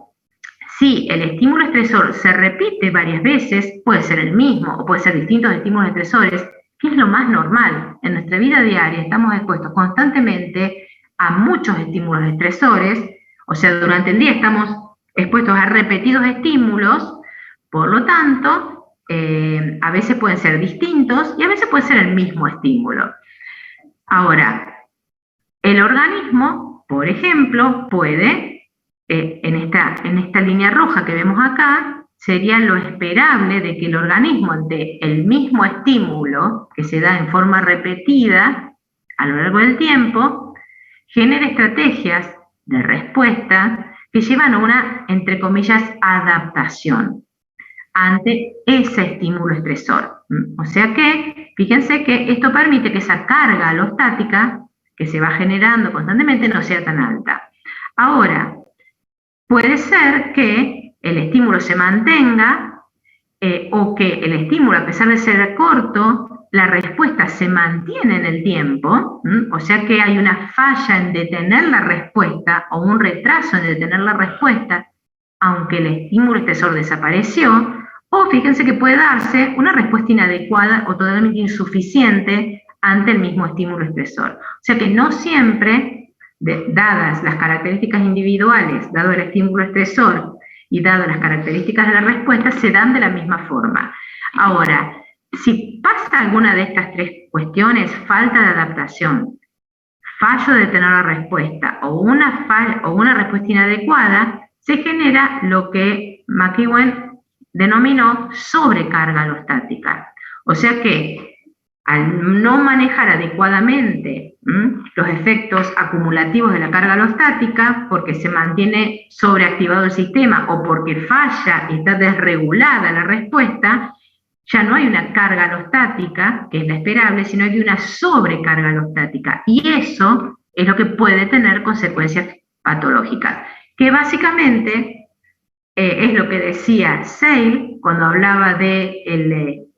[SPEAKER 1] si el estímulo estresor se repite varias veces, puede ser el mismo o puede ser distintos estímulos estresores, que es lo más normal. En nuestra vida diaria estamos expuestos constantemente a muchos estímulos estresores, o sea, durante el día estamos expuestos a repetidos estímulos, por lo tanto, a veces pueden ser distintos y a veces puede ser el mismo estímulo. Ahora, el organismo, por ejemplo, puede, en esta línea roja que vemos acá, sería lo esperable de que el organismo ante el mismo estímulo que se da en forma repetida a lo largo del tiempo, genere estrategias de respuesta que llevan a una, entre comillas, adaptación ante ese estímulo estresor. O sea que, fíjense que esto permite que esa carga alostática que se va generando constantemente no sea tan alta. Ahora, puede ser que el estímulo se mantenga o que el estímulo, a pesar de ser corto, la respuesta se mantiene en el tiempo, o sea que hay una falla en detener la respuesta o un retraso en detener la respuesta, aunque el estímulo estresor desapareció, o fíjense que puede darse una respuesta inadecuada o totalmente insuficiente ante el mismo estímulo estresor. O sea que no siempre, dadas las características individuales, dado el estímulo estresor y dadas las características de la respuesta, se dan de la misma forma. Ahora, si pasa alguna de estas tres cuestiones, falta de adaptación, fallo de detener la respuesta o una respuesta inadecuada, se genera lo que McEwen denominó sobrecarga alostática. O sea que al no manejar adecuadamente los efectos acumulativos de la carga alostática, porque se mantiene sobreactivado el sistema o porque falla y está desregulada la respuesta, ya no hay una carga alostática, que es la esperable, sino hay una sobrecarga alostática. Y eso es lo que puede tener consecuencias patológicas, que básicamente es lo que decía Seil cuando hablaba de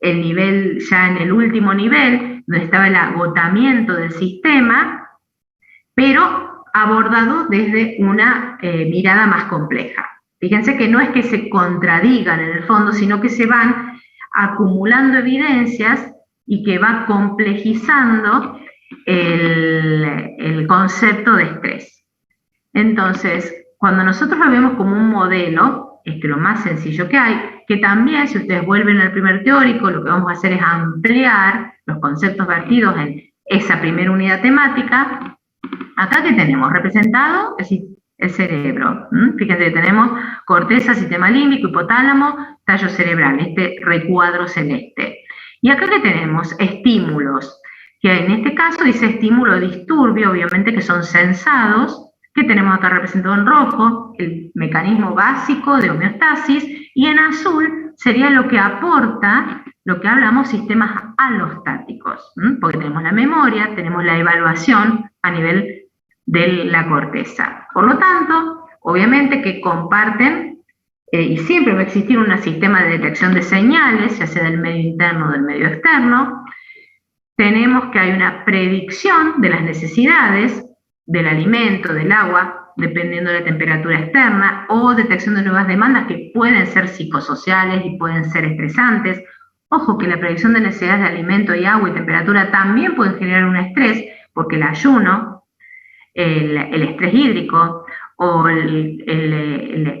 [SPEAKER 1] el nivel, ya en el último nivel, donde estaba el agotamiento del sistema, pero abordado desde una mirada más compleja. Fíjense que no es que se contradigan en el fondo, sino que se van acumulando evidencias y que va complejizando el concepto de estrés. Entonces, cuando nosotros lo vemos como un modelo, es que lo más sencillo que hay, que también si ustedes vuelven al primer teórico, lo que vamos a hacer es ampliar los conceptos vertidos en esa primera unidad temática. Acá que tenemos representado el cerebro. Fíjense que tenemos corteza, sistema límbico, hipotálamo, tallo cerebral, este recuadro celeste. Y acá que tenemos estímulos, que en este caso dice estímulo disturbio, obviamente que son sensados, que tenemos acá representado en rojo, el mecanismo básico de homeostasis, Y en azul sería lo que aporta, lo que hablamos, sistemas alostáticos, porque tenemos la memoria, tenemos la evaluación a nivel de la corteza. Por lo tanto, obviamente que comparten y siempre va a existir un sistema de detección de señales, ya sea del medio interno o del medio externo. Tenemos que hay una predicción de las necesidades del alimento, del agua, dependiendo de la temperatura externa, o detección de nuevas demandas que pueden ser psicosociales y pueden ser estresantes. Ojo que la predicción de necesidades de alimento y agua y temperatura también pueden generar un estrés, porque el ayuno, el estrés hídrico o el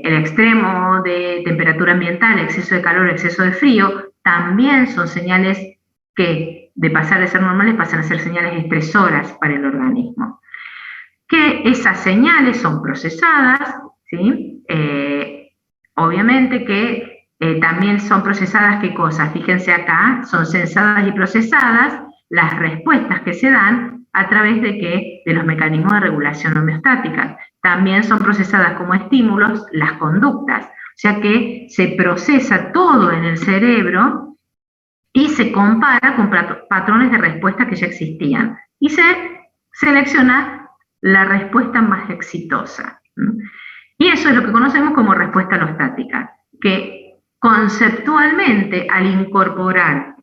[SPEAKER 1] extremo de temperatura ambiental, exceso de calor, exceso de frío, también son señales que de pasar de ser normales pasan a ser señales estresoras para el organismo. Que esas señales son procesadas, ¿sí? Obviamente que también son procesadas, ¿qué cosas? Fíjense acá, son censadas y procesadas las respuestas que se dan a través de los mecanismos de regulación homeostática. También son procesadas como estímulos las conductas, o sea que se procesa todo en el cerebro y se compara con patrones de respuesta que ya existían y se selecciona la respuesta más exitosa. Y eso es lo que conocemos como respuesta alostática, que conceptualmente al incorporar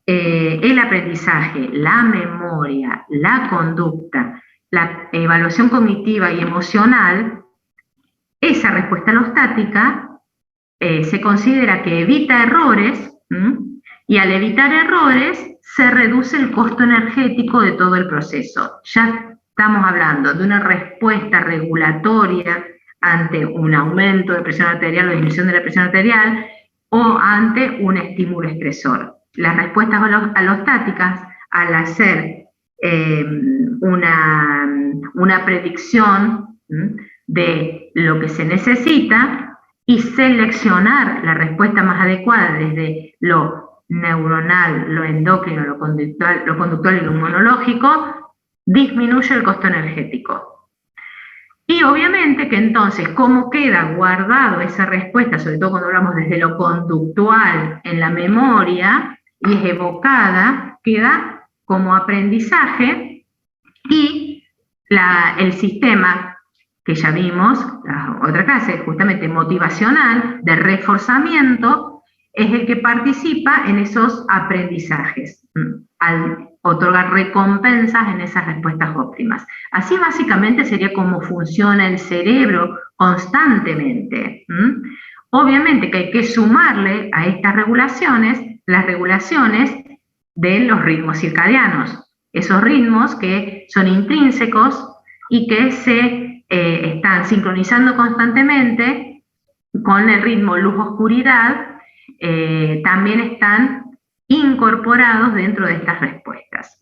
[SPEAKER 1] el aprendizaje, la memoria, la conducta, la evaluación cognitiva y emocional, esa respuesta alostática se considera que evita errores, y al evitar errores se reduce el costo energético de todo el proceso. Ya estamos hablando de una respuesta regulatoria ante un aumento de presión arterial o disminución de la presión arterial o ante un estímulo estresor. Las respuestas alostáticas, al hacer una predicción de lo que se necesita y seleccionar la respuesta más adecuada desde lo neuronal, lo endocrino, lo conductual y lo inmunológico, disminuye el costo energético. Y obviamente que entonces, ¿cómo queda guardado esa respuesta? Sobre todo cuando hablamos desde lo conductual en la memoria y es evocada, queda como aprendizaje y el sistema que ya vimos, la otra clase, justamente motivacional, de reforzamiento, es el que participa en esos aprendizajes, al otorgar recompensas en esas respuestas óptimas. Así básicamente sería como funciona el cerebro constantemente. Obviamente que hay que sumarle a estas regulaciones las regulaciones de los ritmos circadianos, esos ritmos que son intrínsecos y que se están sincronizando constantemente con el ritmo luz-oscuridad, también están incorporados dentro de estas respuestas.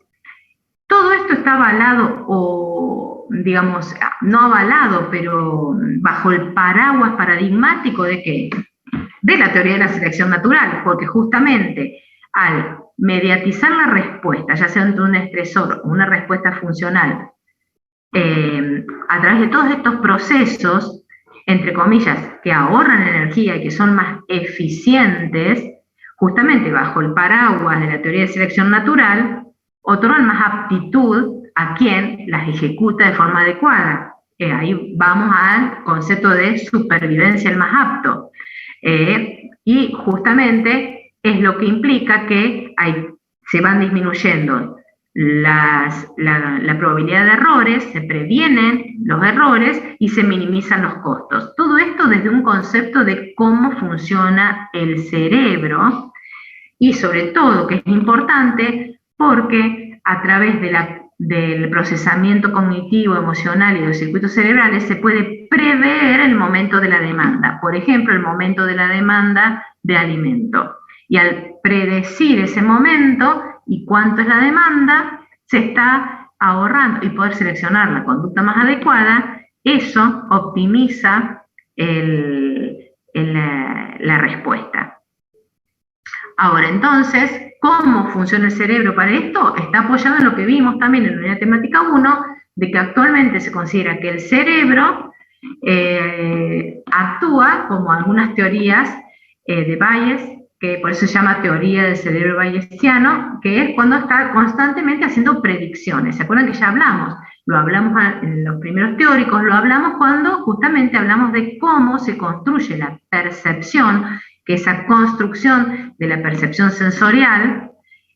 [SPEAKER 1] Todo esto está avalado o, digamos, no avalado, pero bajo el paraguas paradigmático de ¿qué? De la teoría de la selección natural, porque justamente al mediatizar la respuesta, ya sea entre un estresor o una respuesta funcional, a través de todos estos procesos, entre comillas, que ahorran energía y que son más eficientes, justamente bajo el paraguas de la teoría de selección natural, otorgan más aptitud a quien las ejecuta de forma adecuada. Ahí vamos al concepto de supervivencia el más apto. Y justamente es lo que implica que se van disminuyendo la probabilidad de errores, se previenen los errores y se minimizan los costos. Todo esto desde un concepto de cómo funciona el cerebro y sobre todo, que es importante, porque a través del procesamiento cognitivo, emocional y de los circuitos cerebrales se puede prever el momento de la demanda. Por ejemplo, el momento de la demanda de alimento. Y al predecir ese momento y cuánto es la demanda, se está ahorrando y poder seleccionar la conducta más adecuada, eso optimiza la respuesta. Ahora, entonces, ¿cómo funciona el cerebro para esto? Está apoyado en lo que vimos también en la unidad temática 1, de que actualmente se considera que el cerebro actúa, como algunas teorías de Bayes, que por eso se llama teoría del cerebro bayesiano, que es cuando está constantemente haciendo predicciones. ¿Se acuerdan que ya hablamos? Lo hablamos en los primeros teóricos, lo hablamos cuando justamente hablamos de cómo se construye la percepción, que esa construcción de la percepción sensorial,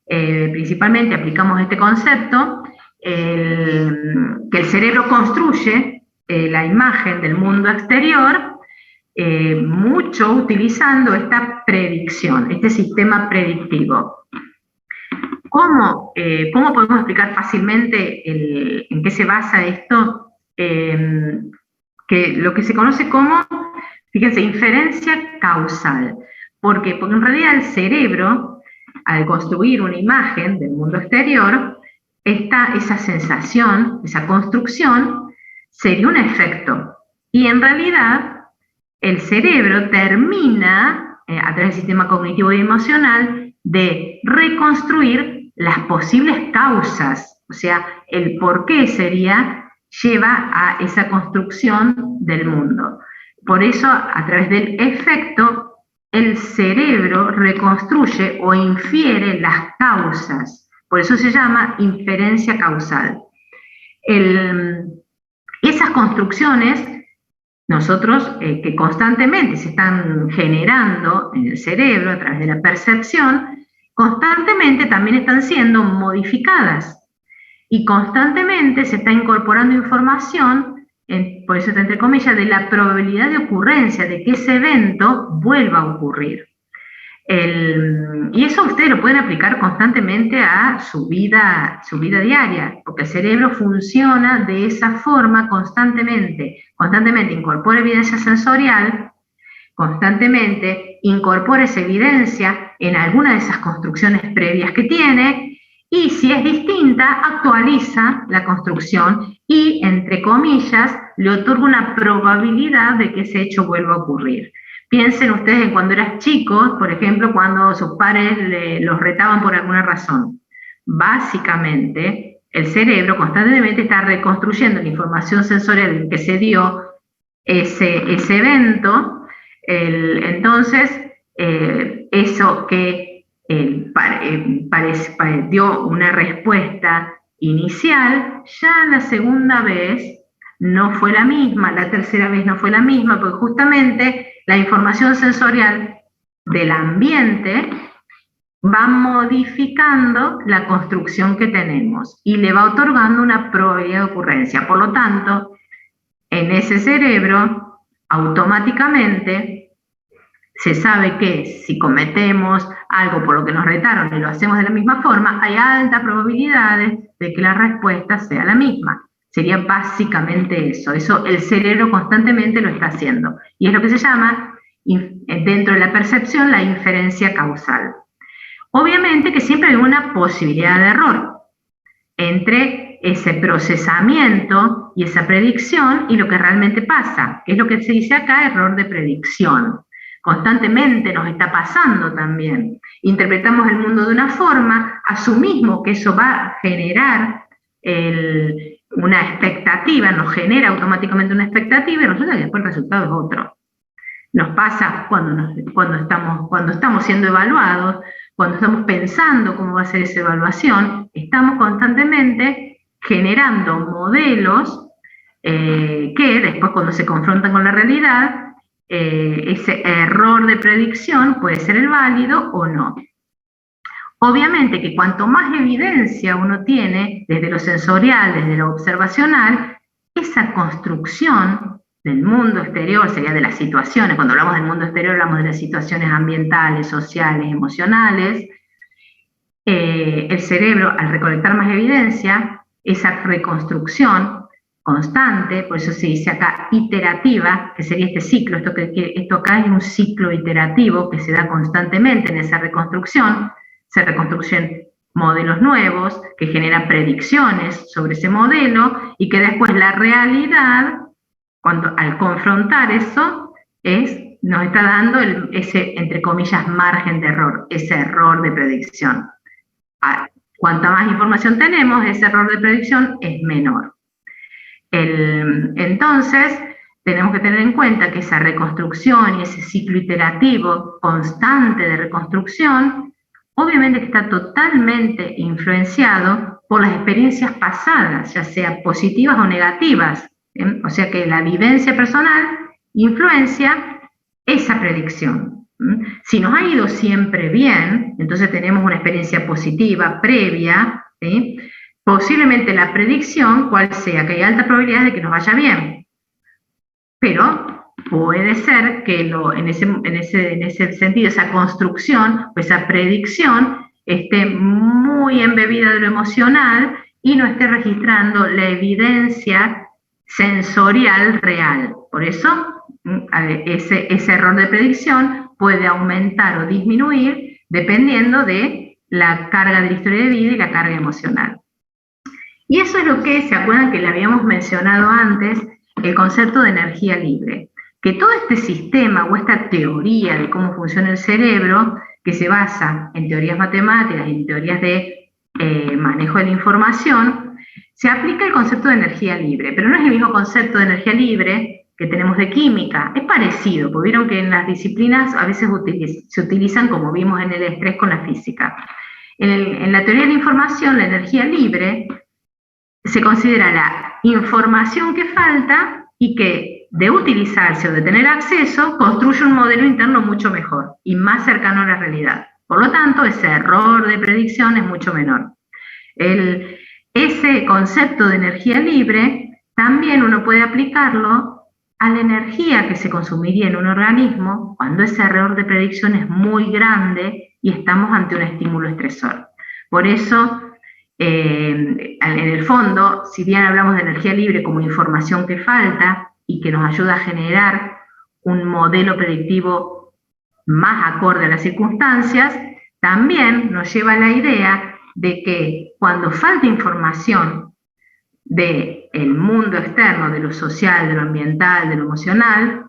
[SPEAKER 1] principalmente aplicamos este concepto, que el cerebro construye la imagen del mundo exterior, mucho utilizando esta predicción, este sistema predictivo. ¿Cómo podemos explicar fácilmente en qué se basa esto? Que lo que se conoce como, fíjense, inferencia causal. ¿Por qué? Porque en realidad el cerebro, al construir una imagen del mundo exterior, esa sensación, esa construcción, sería un efecto. Y en realidad el cerebro termina, a través del sistema cognitivo y emocional, de reconstruir las posibles causas, o sea, el por qué lleva a esa construcción del mundo. Por eso, a través del efecto, el cerebro reconstruye o infiere las causas. Por eso se llama inferencia causal. Esas construcciones, nosotros, que constantemente se están generando en el cerebro a través de la percepción, constantemente también están siendo modificadas y constantemente se está incorporando información, por eso está entre comillas, de la probabilidad de ocurrencia, de que ese evento vuelva a ocurrir. Y eso ustedes lo pueden aplicar constantemente a su vida diaria, porque el cerebro funciona de esa forma constantemente incorpora evidencia sensorial, constantemente incorpora esa evidencia en alguna de esas construcciones previas que tiene, y si es distinta, actualiza la construcción y, entre comillas, le otorga una probabilidad de que ese hecho vuelva a ocurrir. Piensen ustedes en cuando eran chicos, por ejemplo, cuando sus padres los retaban por alguna razón. Básicamente, el cerebro constantemente está reconstruyendo la información sensorial en que se dio ese evento. Entonces, eso que dio una respuesta inicial, ya la segunda vez no fue la misma, la tercera vez no fue la misma, porque justamente la información sensorial del ambiente va modificando la construcción que tenemos y le va otorgando una probabilidad de ocurrencia. Por lo tanto, en ese cerebro, automáticamente, se sabe que si cometemos algo por lo que nos retaron y lo hacemos de la misma forma, hay altas probabilidades de que la respuesta sea la misma. Sería básicamente eso. Eso el cerebro constantemente lo está haciendo. Y es lo que se llama, dentro de la percepción, la inferencia causal. Obviamente que siempre hay una posibilidad de error entre ese procesamiento y esa predicción y lo que realmente pasa, que es lo que se dice acá, error de predicción. Constantemente nos está pasando también. Interpretamos el mundo de una forma, asumimos que eso va a generar una expectativa, nos genera automáticamente una expectativa y resulta que después el resultado es otro. Nos pasa cuando estamos siendo evaluados, cuando estamos pensando cómo va a ser esa evaluación, estamos constantemente generando modelos que después, cuando se confrontan con la realidad, ese error de predicción puede ser el válido o no. Obviamente que cuanto más evidencia uno tiene, desde lo sensorial, desde lo observacional, esa construcción del mundo exterior, sería de las situaciones, cuando hablamos del mundo exterior hablamos de las situaciones ambientales, sociales, emocionales, el cerebro, al recolectar más evidencia, esa reconstrucción constante, por eso se dice acá iterativa, que sería este ciclo, esto acá es un ciclo iterativo que se da constantemente en esa reconstrucción, se reconstruyen modelos nuevos que generan predicciones sobre ese modelo y que después la realidad, al confrontar eso, nos está dando ese, entre comillas, margen de error, ese error de predicción. Cuanta más información tenemos, ese error de predicción es menor. Entonces, tenemos que tener en cuenta que esa reconstrucción y ese ciclo iterativo constante de reconstrucción, obviamente que está totalmente influenciado por las experiencias pasadas, ya sea positivas o negativas. O sea que la vivencia personal influencia esa predicción. Si nos ha ido siempre bien, entonces tenemos una experiencia positiva previa, ¿sí? Posiblemente la predicción, cual sea, que hay alta probabilidad de que nos vaya bien. Pero puede ser que en ese sentido, esa construcción, o esa predicción, esté muy embebida de lo emocional y no esté registrando la evidencia sensorial real. Por eso, ese error de predicción puede aumentar o disminuir dependiendo de la carga de la historia de vida y la carga emocional. Y eso es lo que, ¿se acuerdan que le habíamos mencionado antes? El concepto de energía libre. Que todo este sistema o esta teoría de cómo funciona el cerebro, que se basa en teorías matemáticas y en teorías de manejo de la información, se aplica el concepto de energía libre, pero no es el mismo concepto de energía libre que tenemos de química. Es parecido, porque vieron que en las disciplinas a veces se utilizan, como vimos en el estrés con la física. En la teoría de la información, la energía libre se considera la información que falta y que, de utilizarse o de tener acceso, construye un modelo interno mucho mejor y más cercano a la realidad. Por lo tanto, ese error de predicción es mucho menor. Ese concepto de energía libre también uno puede aplicarlo a la energía que se consumiría en un organismo cuando ese error de predicción es muy grande y estamos ante un estímulo estresor. Por eso, en el fondo, si bien hablamos de energía libre como información que falta y que nos ayuda a generar un modelo predictivo más acorde a las circunstancias, también nos lleva a la idea de que cuando falta información del mundo externo, de lo social, de lo ambiental, de lo emocional,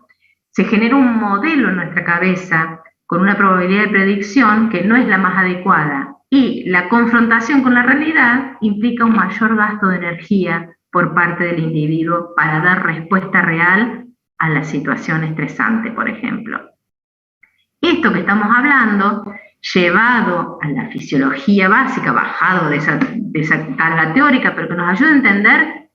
[SPEAKER 1] se genera un modelo en nuestra cabeza con una probabilidad de predicción que no es la más adecuada. Y la confrontación con la realidad implica un mayor gasto de energía por parte del individuo para dar respuesta real a la situación estresante, por ejemplo. Esto que estamos hablando, llevado a la fisiología básica, bajado de esa carga teórica, pero que nos ayuda a entender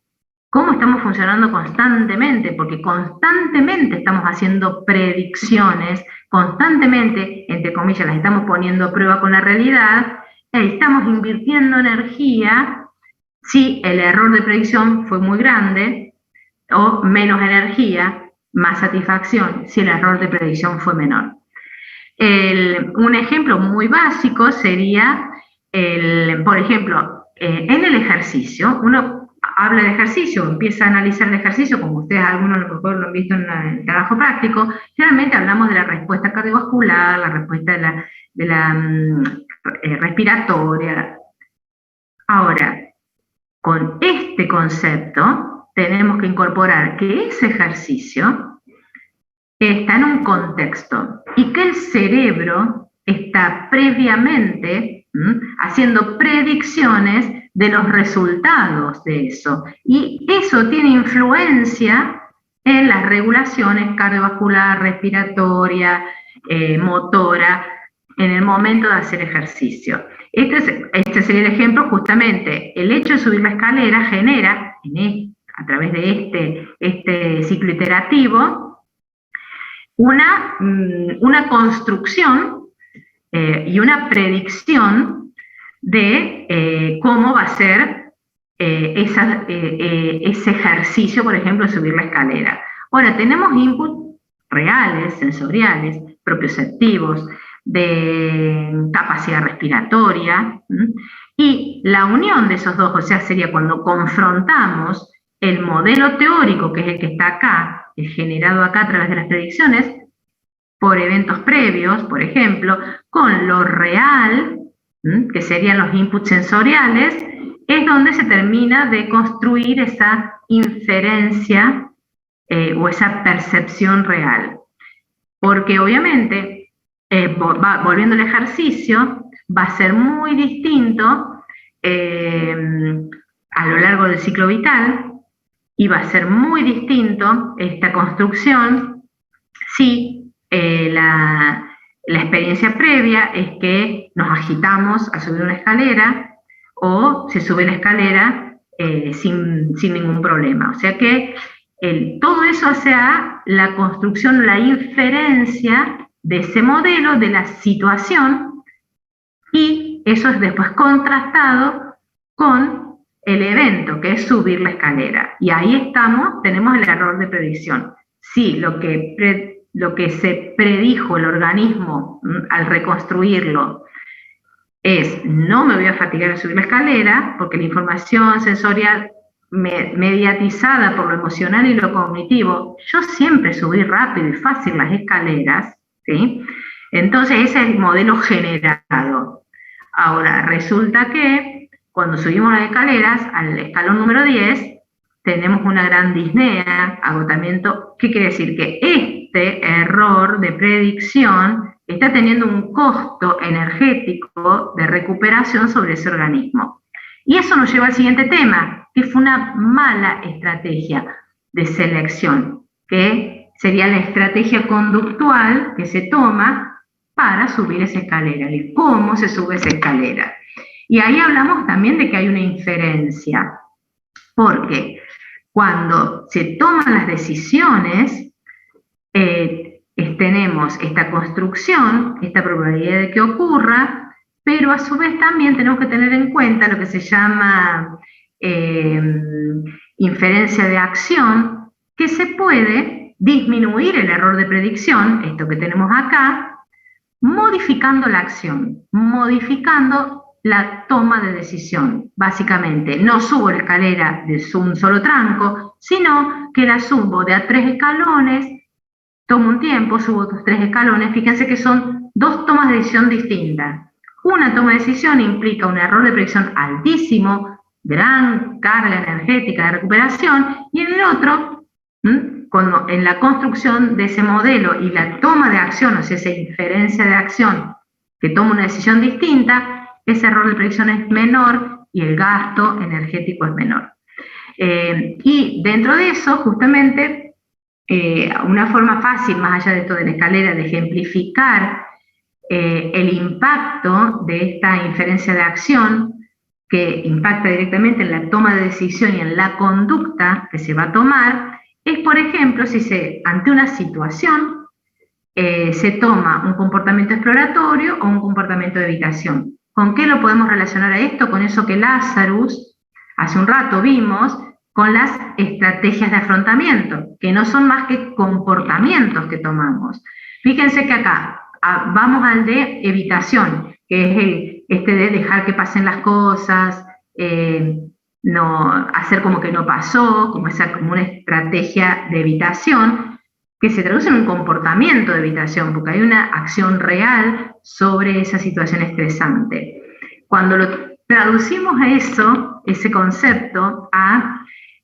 [SPEAKER 1] cómo estamos funcionando constantemente, porque constantemente estamos haciendo predicciones, constantemente, entre comillas, las estamos poniendo a prueba con la realidad, estamos invirtiendo energía si el error de predicción fue muy grande, o menos energía, más satisfacción si el error de predicción fue menor. Un ejemplo muy básico sería, por ejemplo, en el ejercicio, uno habla de ejercicio, empieza a analizar el ejercicio, como ustedes algunos lo han visto en el trabajo práctico, generalmente hablamos de la respuesta cardiovascular, la respuesta de la respiratoria. Ahora, con este concepto tenemos que incorporar que ese ejercicio está en un contexto y que el cerebro está previamente haciendo predicciones de los resultados de eso. Y eso tiene influencia en las regulaciones cardiovascular, respiratoria, motora, en el momento de hacer ejercicio. Este sería el ejemplo, justamente, el hecho de subir la escalera genera, a través de este ciclo iterativo, una construcción y una predicción de cómo va a ser ese ejercicio, por ejemplo, de subir la escalera. Ahora, tenemos inputs reales, sensoriales, propioceptivos, de capacidad respiratoria, y la unión de esos dos, o sea, sería cuando confrontamos el modelo teórico, que es el que está acá, el generado acá a través de las predicciones, por eventos previos, por ejemplo, con lo real, que serían los inputs sensoriales, es donde se termina de construir esa inferencia o esa percepción real. Porque obviamente, volviendo al ejercicio, va a ser muy distinto a lo largo del ciclo vital, Y va a ser muy distinto esta construcción si la experiencia previa es que nos agitamos a subir una escalera o se sube la escalera sin ningún problema. O sea que todo eso hace a la construcción, la inferencia de ese modelo, de la situación, y eso es después contrastado con el evento, que es subir la escalera. Y ahí tenemos el error de predicción. Sí, lo que se predijo el organismo al reconstruirlo es: no me voy a fatigar al subir la escalera, porque la información sensorial mediatizada por lo emocional y lo cognitivo, yo siempre subí rápido y fácil las escaleras, ¿sí? Entonces ese es el modelo generado. Ahora, resulta que cuando subimos las escaleras, al escalón número 10, tenemos una gran disnea, agotamiento. ¿Qué quiere decir? Que este error de predicción está teniendo un costo energético de recuperación sobre ese organismo. Y eso nos lleva al siguiente tema, que fue una mala estrategia de selección, que sería la estrategia conductual que se toma para subir esa escalera, y cómo se sube esa escalera. Y ahí hablamos también de que hay una inferencia, porque cuando se toman las decisiones, tenemos esta construcción, esta probabilidad de que ocurra, pero a su vez también tenemos que tener en cuenta lo que se llama inferencia de acción, que se puede disminuir el error de predicción, esto que tenemos acá, modificando la acción, modificando la toma de decisión. Básicamente, no subo la escalera de un solo tranco, sino que la subo de a 3 escalones, tomo un tiempo, subo otros 3 escalones. Fíjense que son 2 tomas de decisión distintas. Una toma de decisión implica un error de predicción altísimo, gran carga energética de recuperación, y en el otro, cuando en la construcción de ese modelo y la toma de acción, o sea, esa inferencia de acción que toma una decisión distinta, ese error de predicción es menor y el gasto energético es menor. Y dentro de eso, justamente, una forma fácil, más allá de esto de la escalera, de ejemplificar el impacto de esta inferencia de acción, que impacta directamente en la toma de decisión y en la conducta que se va a tomar, es, por ejemplo, si ante una situación se toma un comportamiento exploratorio o un comportamiento de evitación. ¿Con qué lo podemos relacionar a esto? Con eso que Lazarus hace un rato vimos, con las estrategias de afrontamiento, que no son más que comportamientos que tomamos. Fíjense que acá vamos al de evitación, que es de dejar que pasen las cosas, no hacer como que no pasó, como una estrategia de evitación, que se traduce en un comportamiento de evitación, porque hay una acción real sobre esa situación estresante. Cuando lo traducimos a eso, ese concepto, a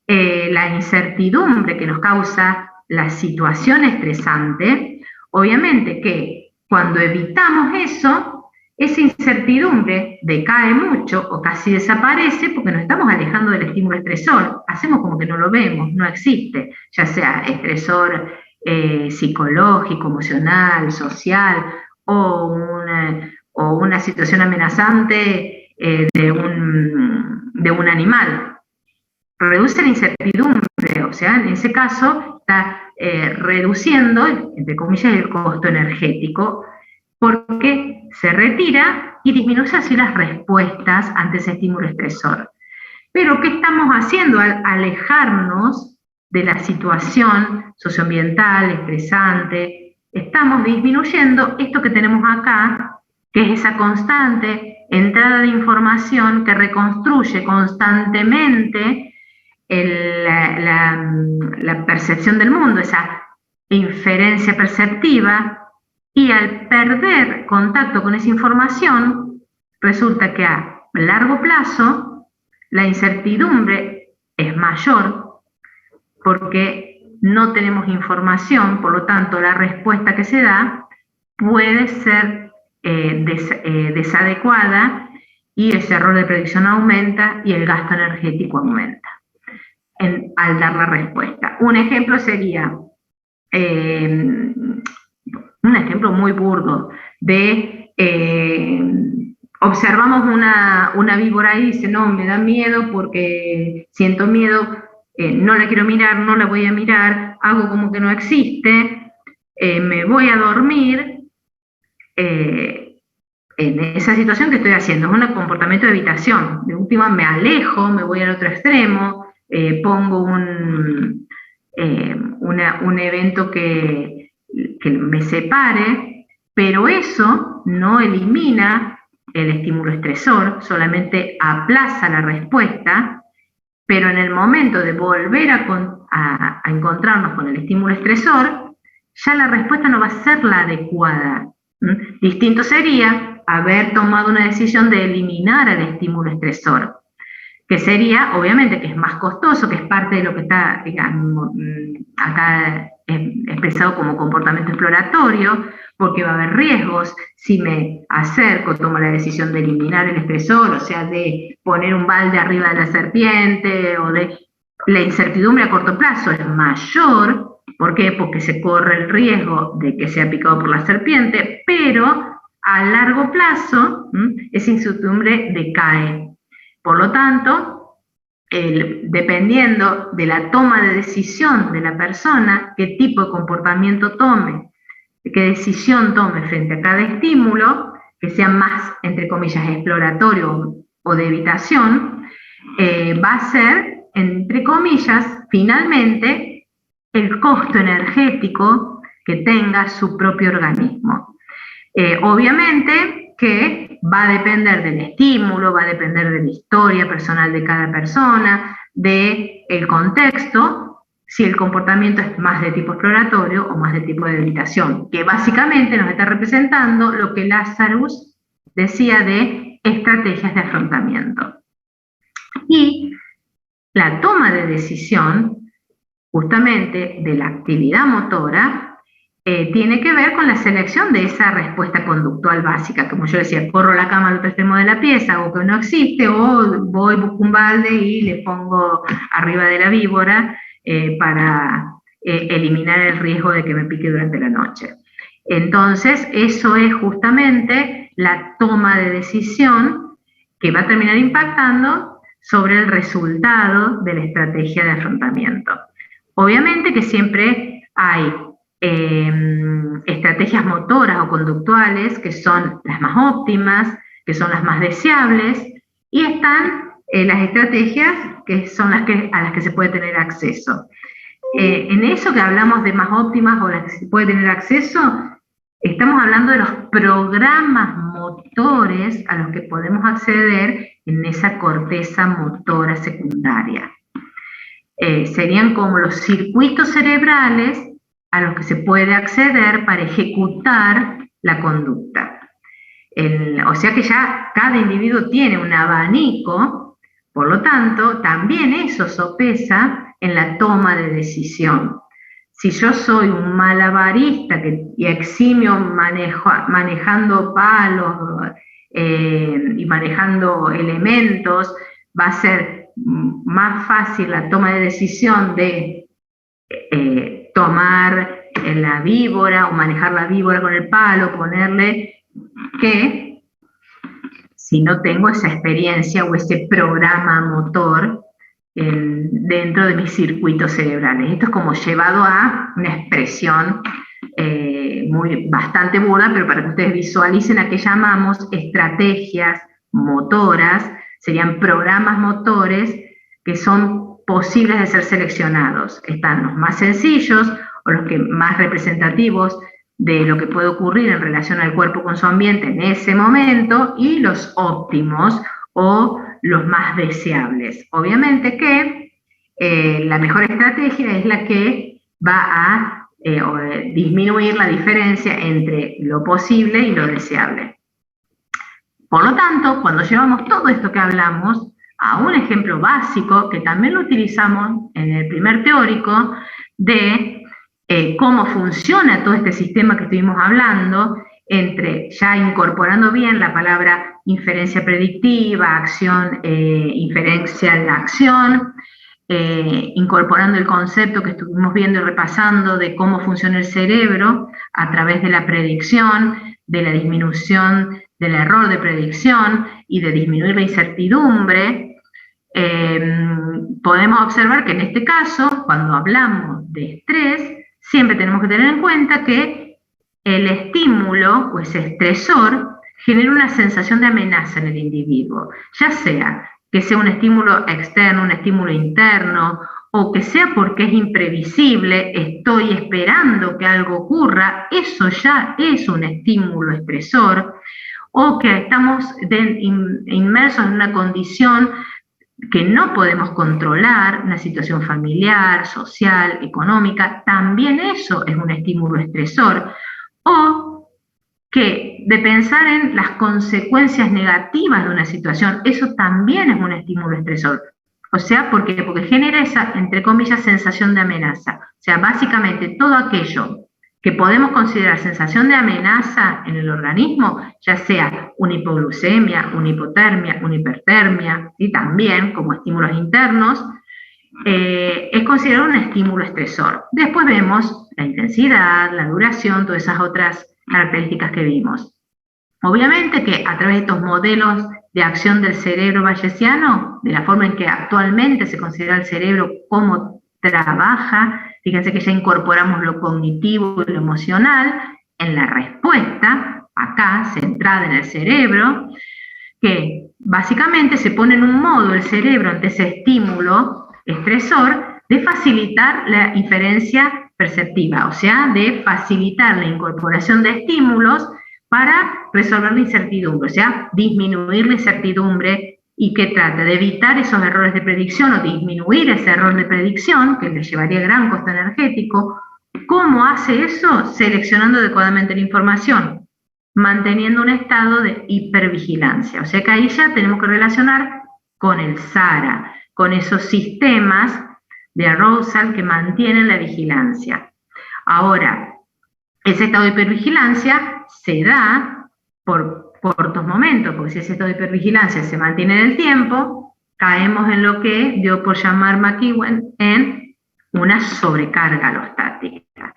[SPEAKER 1] la incertidumbre que nos causa la situación estresante, obviamente que cuando evitamos eso, esa incertidumbre decae mucho o casi desaparece porque nos estamos alejando del estímulo estresor. Hacemos como que no lo vemos, no existe, ya sea estresor psicológico, emocional, social o una situación amenazante de un animal. Reduce la incertidumbre, o sea, en ese caso está reduciendo, entre comillas, el costo energético, porque se retira y disminuye así las respuestas ante ese estímulo estresor. Pero ¿qué estamos haciendo al alejarnos de la situación socioambiental, estresante? Estamos disminuyendo esto que tenemos acá, que es esa constante entrada de información que reconstruye constantemente la percepción del mundo, esa inferencia perceptiva, y al perder contacto con esa información, resulta que a largo plazo la incertidumbre es mayor porque no tenemos información, por lo tanto la respuesta que se da puede ser desadecuada y ese error de predicción aumenta y el gasto energético aumenta. al dar la respuesta. Un ejemplo sería, un ejemplo muy burdo, de observamos una víbora y dice, no, me da miedo porque siento miedo, no la quiero mirar, no la voy a mirar, hago como que no existe, me voy a dormir. En esa situación que estoy haciendo es un comportamiento de evitación. De última me alejo, me voy al otro extremo, pongo un evento que me separe, pero eso no elimina el estímulo estresor, solamente aplaza la respuesta, pero en el momento de volver a encontrarnos con el estímulo estresor, ya la respuesta no va a ser la adecuada. Distinto sería haber tomado una decisión de eliminar el estímulo estresor, que sería, obviamente, que es más costoso, que es parte de lo que está, digamos, acá expresado como comportamiento exploratorio, porque va a haber riesgos si me acerco, tomo la decisión de eliminar el estresor, o sea, de poner un balde arriba de la serpiente, o de la incertidumbre a corto plazo es mayor. ¿Por qué? Porque se corre el riesgo de que sea picado por la serpiente, pero a largo plazo esa incertidumbre decae. Por lo tanto, dependiendo de la toma de decisión de la persona, qué tipo de comportamiento tome, qué decisión tome frente a cada estímulo, que sea más, entre comillas, exploratorio o de evitación, va a ser, entre comillas, finalmente, el costo energético que tenga su propio organismo. Obviamente que va a depender del estímulo, va a depender de la historia personal de cada persona, del contexto, si el comportamiento es más de tipo exploratorio o más de tipo de evitación, que básicamente nos está representando lo que Lazarus decía de estrategias de afrontamiento. Y la toma de decisión, justamente de la actividad motora, tiene que ver con la selección de esa respuesta conductual básica, como yo decía, corro la cama al otro extremo de la pieza, o que no existe, o voy, busco un balde y le pongo arriba de la víbora para eliminar el riesgo de que me pique durante la noche. Entonces, eso es justamente la toma de decisión que va a terminar impactando sobre el resultado de la estrategia de afrontamiento. Obviamente que siempre hay estrategias motoras o conductuales que son las más óptimas, que son las más deseables, y están las estrategias que son a las que se puede tener acceso. En eso que hablamos de más óptimas o las que se puede tener acceso, estamos hablando de los programas motores a los que podemos acceder en esa corteza motora secundaria. Serían como los circuitos cerebrales a los que se puede acceder para ejecutar la conducta. O sea que ya cada individuo tiene un abanico, por lo tanto, también eso sopesa en la toma de decisión. Si yo soy un malabarista y eximio manejando palos y manejando elementos, va a ser más fácil la toma de decisión de tomar la víbora o manejar la víbora con el palo, ponerle, que si no tengo esa experiencia o ese programa motor dentro de mis circuitos cerebrales. Esto es como llevado a una expresión bastante burda, pero para que ustedes visualicen a qué llamamos estrategias motoras, serían programas motores que son posibles de ser seleccionados. Están los más sencillos o los que más representativos de lo que puede ocurrir en relación al cuerpo con su ambiente en ese momento, y los óptimos o los más deseables. Obviamente que la mejor estrategia es la que va a disminuir la diferencia entre lo posible y lo deseable. Por lo tanto, cuando llevamos todo esto que hablamos a un ejemplo básico, que también lo utilizamos en el primer teórico, de cómo funciona todo este sistema que estuvimos hablando, ya incorporando bien la palabra inferencia predictiva, acción, inferencia en la acción, incorporando el concepto que estuvimos viendo y repasando de cómo funciona el cerebro a través de la predicción, de la disminución del error de predicción y de disminuir la incertidumbre, podemos observar que en este caso, cuando hablamos de estrés, siempre tenemos que tener en cuenta que el estímulo o ese estresor genera una sensación de amenaza en el individuo, ya sea que sea un estímulo externo, un estímulo interno, o que sea porque es imprevisible, estoy esperando que algo ocurra, eso ya es un estímulo estresor, o que estamos inmersos en una condición que no podemos controlar, una situación familiar, social, económica, también eso es un estímulo estresor, o que de pensar en las consecuencias negativas de una situación, eso también es un estímulo estresor. O sea, ¿por qué? Porque genera esa, entre comillas, sensación de amenaza. O sea, básicamente todo aquello que podemos considerar sensación de amenaza en el organismo, ya sea una hipoglucemia, una hipotermia, una hipertermia, y también como estímulos internos, es considerado un estímulo estresor. Después vemos la intensidad, la duración, todas esas otras características que vimos. Obviamente que a través de estos modelos de acción del cerebro bayesiano, de la forma en que actualmente se considera el cerebro, cómo trabaja, fíjense que ya incorporamos lo cognitivo y lo emocional en la respuesta, acá centrada en el cerebro, que básicamente se pone en un modo el cerebro ante ese estímulo estresor de facilitar la inferencia perceptiva, o sea, de facilitar la incorporación de estímulos para resolver la incertidumbre, o sea, disminuir la incertidumbre y que trata de evitar esos errores de predicción o disminuir ese error de predicción que le llevaría gran costo energético. ¿Cómo hace eso? Seleccionando adecuadamente la información, manteniendo un estado de hipervigilancia. O sea que ahí ya tenemos que relacionar con el SARA, con esos sistemas de arousal que mantienen la vigilancia. Ahora, ese estado de hipervigilancia se da por cortos momentos, porque si ese estado de hipervigilancia se mantiene en el tiempo, caemos en lo que dio por llamar McEwen en una sobrecarga alostática.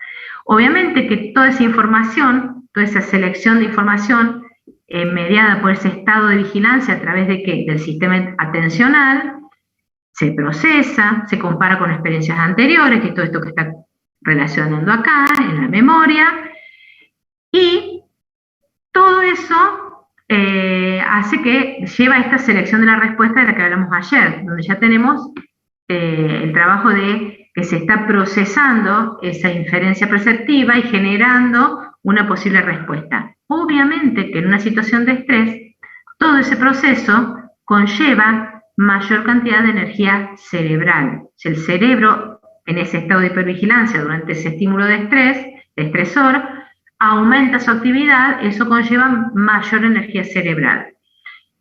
[SPEAKER 1] Obviamente que toda esa información, toda esa selección de información mediada por ese estado de vigilancia a través de ¿qué? Del sistema atencional, se procesa, se compara con experiencias anteriores, que es todo esto que está relacionando acá, en la memoria, y todo eso hace que lleva a esta selección de la respuesta de la que hablamos ayer, donde ya tenemos el trabajo de que se está procesando esa inferencia perceptiva y generando una posible respuesta. Obviamente que en una situación de estrés, todo ese proceso conlleva mayor cantidad de energía cerebral. Si el cerebro, en ese estado de hipervigilancia durante ese estímulo de estrés, de estresor, aumenta su actividad, eso conlleva mayor energía cerebral.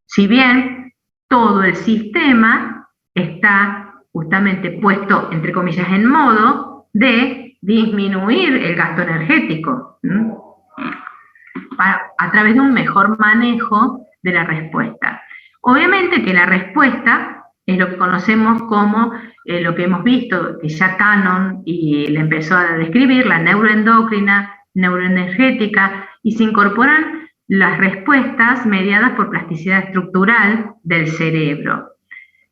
[SPEAKER 1] Si bien todo el sistema está justamente puesto, entre comillas, en modo de disminuir el gasto energético, a través de un mejor manejo de la respuesta. Obviamente que la respuesta es lo que conocemos como lo que hemos visto, que ya Cannon y le empezó a describir, la neuroendocrina, neuroenergética, y se incorporan las respuestas mediadas por plasticidad estructural del cerebro,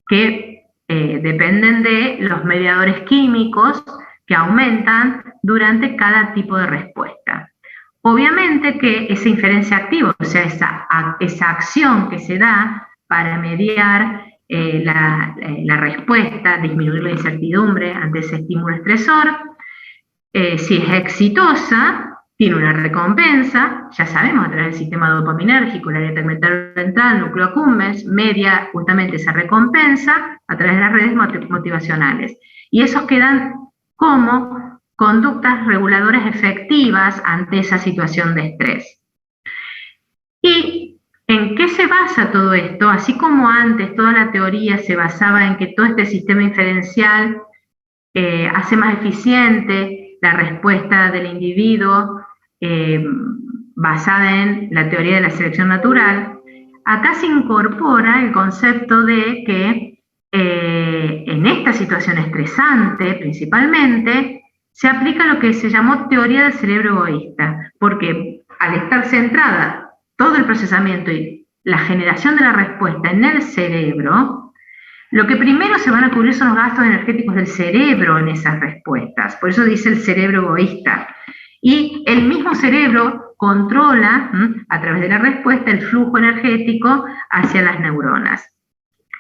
[SPEAKER 1] que dependen de los mediadores químicos que aumentan durante cada tipo de respuesta. Obviamente que esa inferencia activa, o sea, esa acción que se da para mediar la respuesta, disminuir la incertidumbre ante ese estímulo estresor, si es exitosa, tiene una recompensa, ya sabemos, a través del sistema dopaminérgico, la área tegmental ventral, núcleo accumbens, media justamente esa recompensa a través de las redes motivacionales. Y esos quedan como conductas reguladoras efectivas ante esa situación de estrés. ¿Y en qué se basa todo esto? Así como antes toda la teoría se basaba en que todo este sistema inferencial hace más eficiente la respuesta del individuo basada en la teoría de la selección natural, acá se incorpora el concepto de que en esta situación estresante principalmente, se aplica lo que se llamó teoría del cerebro egoísta, porque al estar centrada todo el procesamiento y la generación de la respuesta en el cerebro, lo que primero se van a cubrir son los gastos energéticos del cerebro en esas respuestas. Por eso dice el cerebro egoísta. Y el mismo cerebro controla a través de la respuesta el flujo energético hacia las neuronas,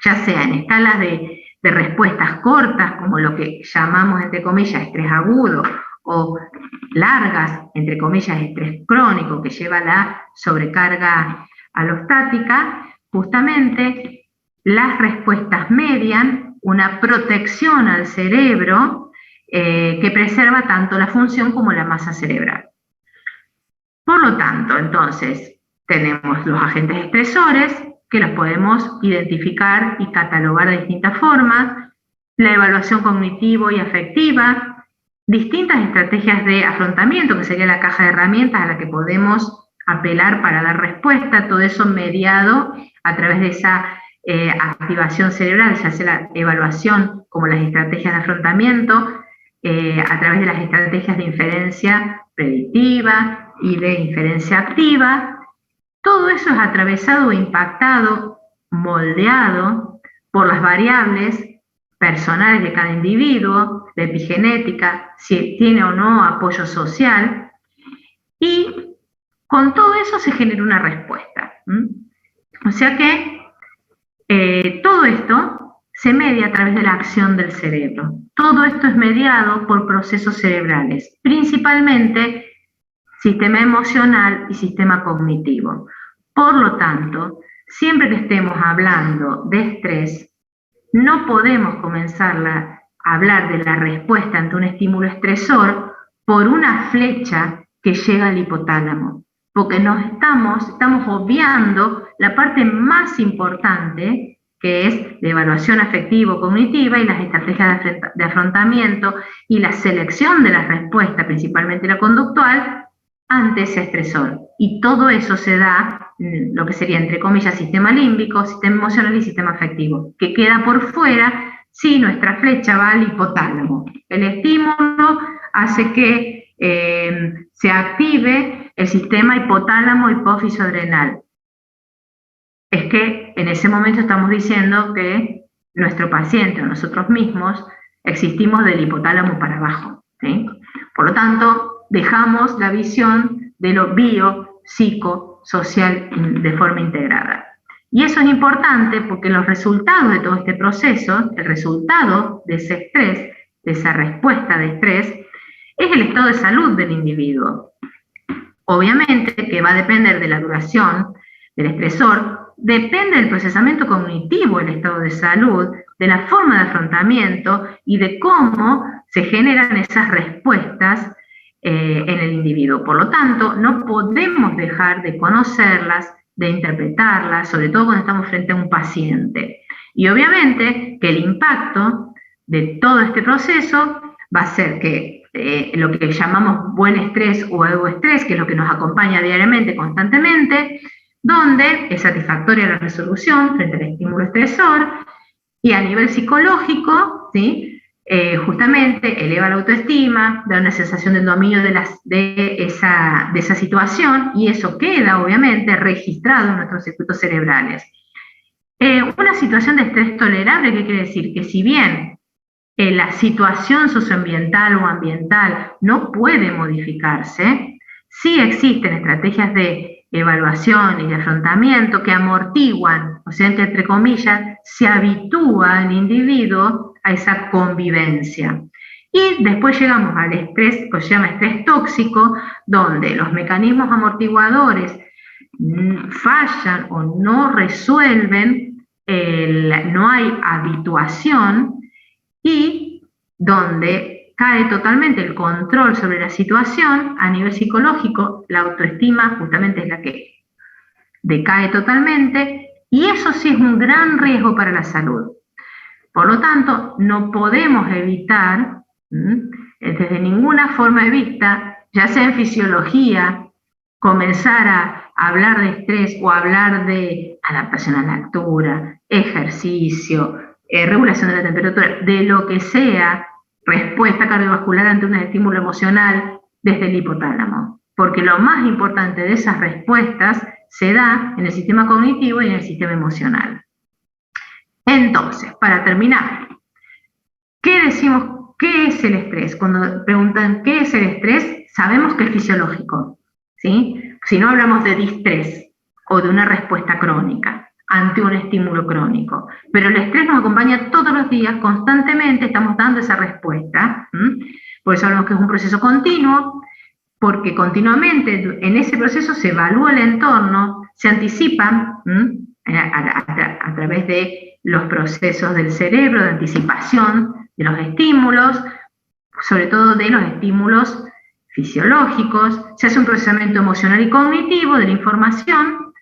[SPEAKER 1] ya sea en escalas de respuestas cortas, como lo que llamamos, entre comillas, estrés agudo, o largas, entre comillas, estrés crónico, que lleva a la sobrecarga alostática. Justamente las respuestas median una protección al cerebro que preserva tanto la función como la masa cerebral. Por lo tanto, entonces, tenemos los agentes estresores, que los podemos identificar y catalogar de distintas formas, la evaluación cognitivo y afectiva, distintas estrategias de afrontamiento, que sería la caja de herramientas a la que podemos apelar para dar respuesta, todo eso mediado a través de esa activación cerebral, ya sea la evaluación como las estrategias de afrontamiento, a través de las estrategias de inferencia predictiva y de inferencia activa. Todo eso es atravesado, impactado, moldeado por las variables personales de cada individuo, de epigenética, si tiene o no apoyo social, y con todo eso se genera una respuesta. O sea que todo esto se media a través de la acción del cerebro. Todo esto es mediado por procesos cerebrales, principalmente sistema emocional y sistema cognitivo. Por lo tanto, siempre que estemos hablando de estrés, no podemos comenzar a hablar de la respuesta ante un estímulo estresor por una flecha que llega al hipotálamo, porque estamos obviando la parte más importante, que es la evaluación afectivo-cognitiva y las estrategias de afrontamiento y la selección de la respuesta, principalmente la conductual, ante ese estresor. Y todo eso se da en lo que sería, entre comillas, sistema límbico, sistema emocional y sistema afectivo, que queda por fuera si nuestra flecha va al hipotálamo. El estímulo hace que se active el sistema hipotálamo hipófiso adrenal. Es que en ese momento estamos diciendo que nuestro paciente o nosotros mismos existimos del hipotálamo para abajo, ¿sí? Por lo tanto, dejamos la visión de lo biopsicosocial de forma integrada. Y eso es importante porque los resultados de todo este proceso, el resultado de ese estrés, de esa respuesta de estrés, es el estado de salud del individuo. Obviamente que va a depender de la duración del estresor, depende del procesamiento cognitivo del estado de salud, de la forma de afrontamiento y de cómo se generan esas respuestas en el individuo. Por lo tanto, no podemos dejar de conocerlas, de interpretarlas, sobre todo cuando estamos frente a un paciente. Y obviamente que el impacto de todo este proceso va a ser que lo que llamamos buen estrés o euestrés, que es lo que nos acompaña diariamente, constantemente, donde es satisfactoria la resolución frente al estímulo estresor, y a nivel psicológico, ¿sí? Justamente eleva la autoestima, da una sensación del dominio de esa situación, y eso queda obviamente registrado en nuestros circuitos cerebrales. Una situación de estrés tolerable, ¿qué quiere decir? Que si bien la situación socioambiental o ambiental no puede modificarse, sí existen estrategias de evaluación y de afrontamiento que amortiguan, o sea, que entre comillas, se habitúa el individuo a esa convivencia. Y después llegamos al estrés, que se llama estrés tóxico, donde los mecanismos amortiguadores fallan o no resuelven, no hay habituación, y donde cae totalmente el control sobre la situación. A nivel psicológico, la autoestima justamente es la que decae totalmente, y eso sí es un gran riesgo para la salud. Por lo tanto, no podemos evitar, desde ninguna forma de vista, ya sea en fisiología, comenzar a hablar de estrés o hablar de adaptación a la altura, ejercicio, regulación de la temperatura, de lo que sea, respuesta cardiovascular ante un estímulo emocional desde el hipotálamo. Porque lo más importante de esas respuestas se da en el sistema cognitivo y en el sistema emocional. Entonces, para terminar, ¿qué decimos? ¿Qué es el estrés? Cuando preguntan ¿qué es el estrés? Sabemos que es fisiológico, ¿sí? Si no hablamos de distrés o de una respuesta crónica ante un estímulo crónico. Pero el estrés nos acompaña todos los días, constantemente estamos dando esa respuesta. Por eso hablamos que es un proceso continuo, porque continuamente en ese proceso se evalúa el entorno, se anticipa a través de los procesos del cerebro, de anticipación de los estímulos, sobre todo de los estímulos fisiológicos, se hace un procesamiento emocional y cognitivo de la información,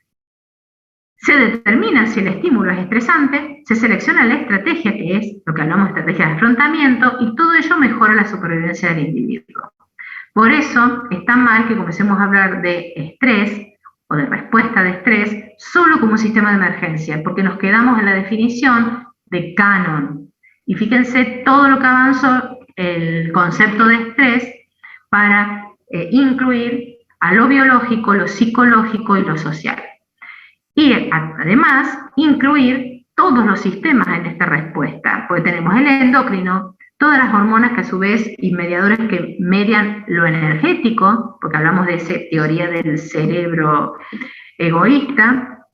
[SPEAKER 1] se determina si el estímulo es estresante, se selecciona la estrategia, que es lo que hablamos de estrategia de afrontamiento, y todo ello mejora la supervivencia del individuo. Por eso está mal que comencemos a hablar de estrés o de respuesta de estrés solo como sistema de emergencia, porque nos quedamos en la definición de canon. Y fíjense todo lo que avanzó el concepto de estrés para incluir a lo biológico, lo psicológico y lo social. Y además incluir todos los sistemas en esta respuesta, porque tenemos el endocrino, todas las hormonas que a su vez y mediadores que median lo energético, porque hablamos de esa teoría del cerebro egoísta.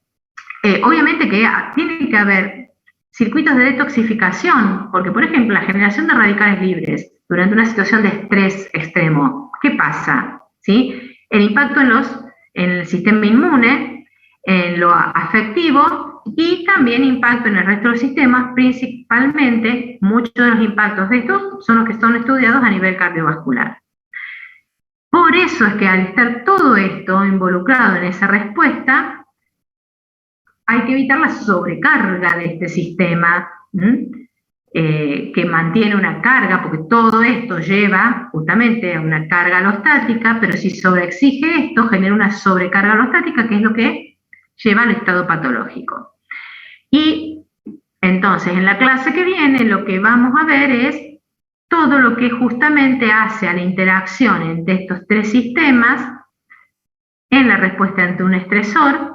[SPEAKER 1] Obviamente que tiene que haber circuitos de detoxificación, porque por ejemplo la generación de radicales libres durante una situación de estrés extremo, ¿qué pasa? ¿Sí? El impacto en el sistema inmune, en lo afectivo y también impacto en el resto de los sistemas, principalmente muchos de los impactos de estos son los que son estudiados a nivel cardiovascular. Por eso es que al estar todo esto involucrado en esa respuesta, hay que evitar la sobrecarga de este sistema, que mantiene una carga, porque todo esto lleva justamente a una carga alostática, pero si sobreexige esto, genera una sobrecarga alostática, que es lo que lleva al estado patológico. Y entonces en la clase que viene lo que vamos a ver es todo lo que justamente hace a la interacción entre estos tres sistemas en la respuesta ante un estresor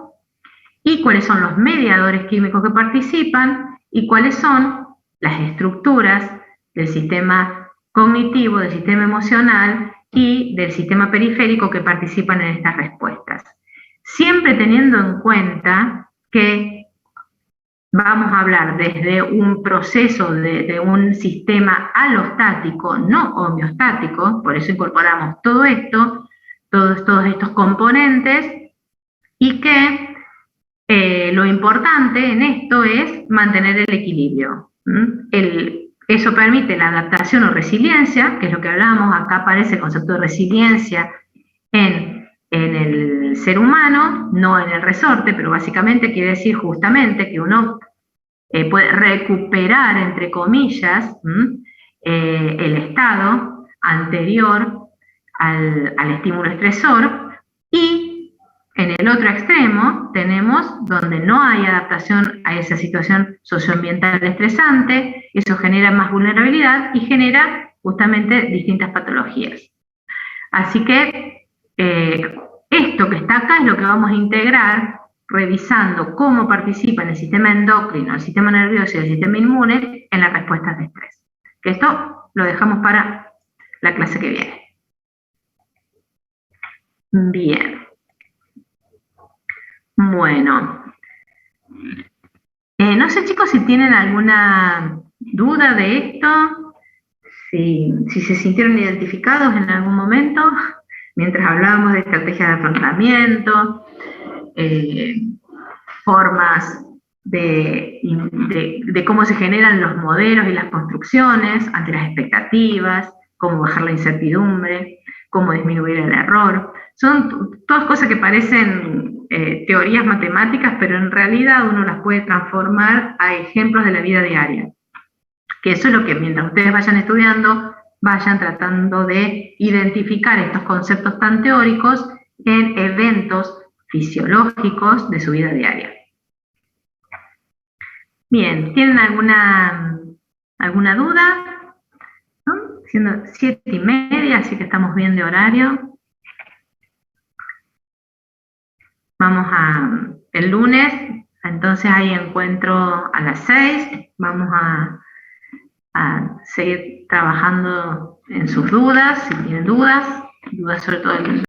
[SPEAKER 1] y cuáles son los mediadores químicos que participan y cuáles son las estructuras del sistema cognitivo, del sistema emocional y del sistema periférico que participan en estas respuestas. Siempre teniendo en cuenta que vamos a hablar desde un proceso de un sistema alostático, no homeostático, por eso incorporamos todo esto, todos estos componentes, y que lo importante en esto es mantener el equilibrio. Eso permite la adaptación o resiliencia, que es lo que hablamos, acá aparece el concepto de resiliencia en el ser humano, no en el resorte, pero básicamente quiere decir justamente que uno puede recuperar, entre comillas, el estado anterior al estímulo estresor, y en el otro extremo tenemos donde no hay adaptación a esa situación socioambiental estresante, eso genera más vulnerabilidad y genera justamente distintas patologías. Así que esto que está acá es lo que vamos a integrar revisando cómo participa en el sistema endocrino, el sistema nervioso y el sistema inmune en las respuestas de estrés. Que esto lo dejamos para la clase que viene. Bien. Bueno. No sé, chicos, si tienen alguna duda de esto, si se sintieron identificados en algún momento, mientras hablábamos de estrategias de afrontamiento, formas de cómo se generan los modelos y las construcciones ante las expectativas, cómo bajar la incertidumbre, cómo disminuir el error. Son todas cosas que parecen teorías matemáticas, pero en realidad uno las puede transformar a ejemplos de la vida diaria. Que eso es lo que mientras ustedes vayan estudiando, vayan tratando de identificar estos conceptos tan teóricos en eventos fisiológicos de su vida diaria. Bien, ¿tienen alguna duda? ¿No? Siendo 7:30, así que estamos bien de horario. Vamos el lunes, entonces hay encuentro a las 6. Vamos a seguir trabajando en sus dudas, si tienen dudas sobre todo el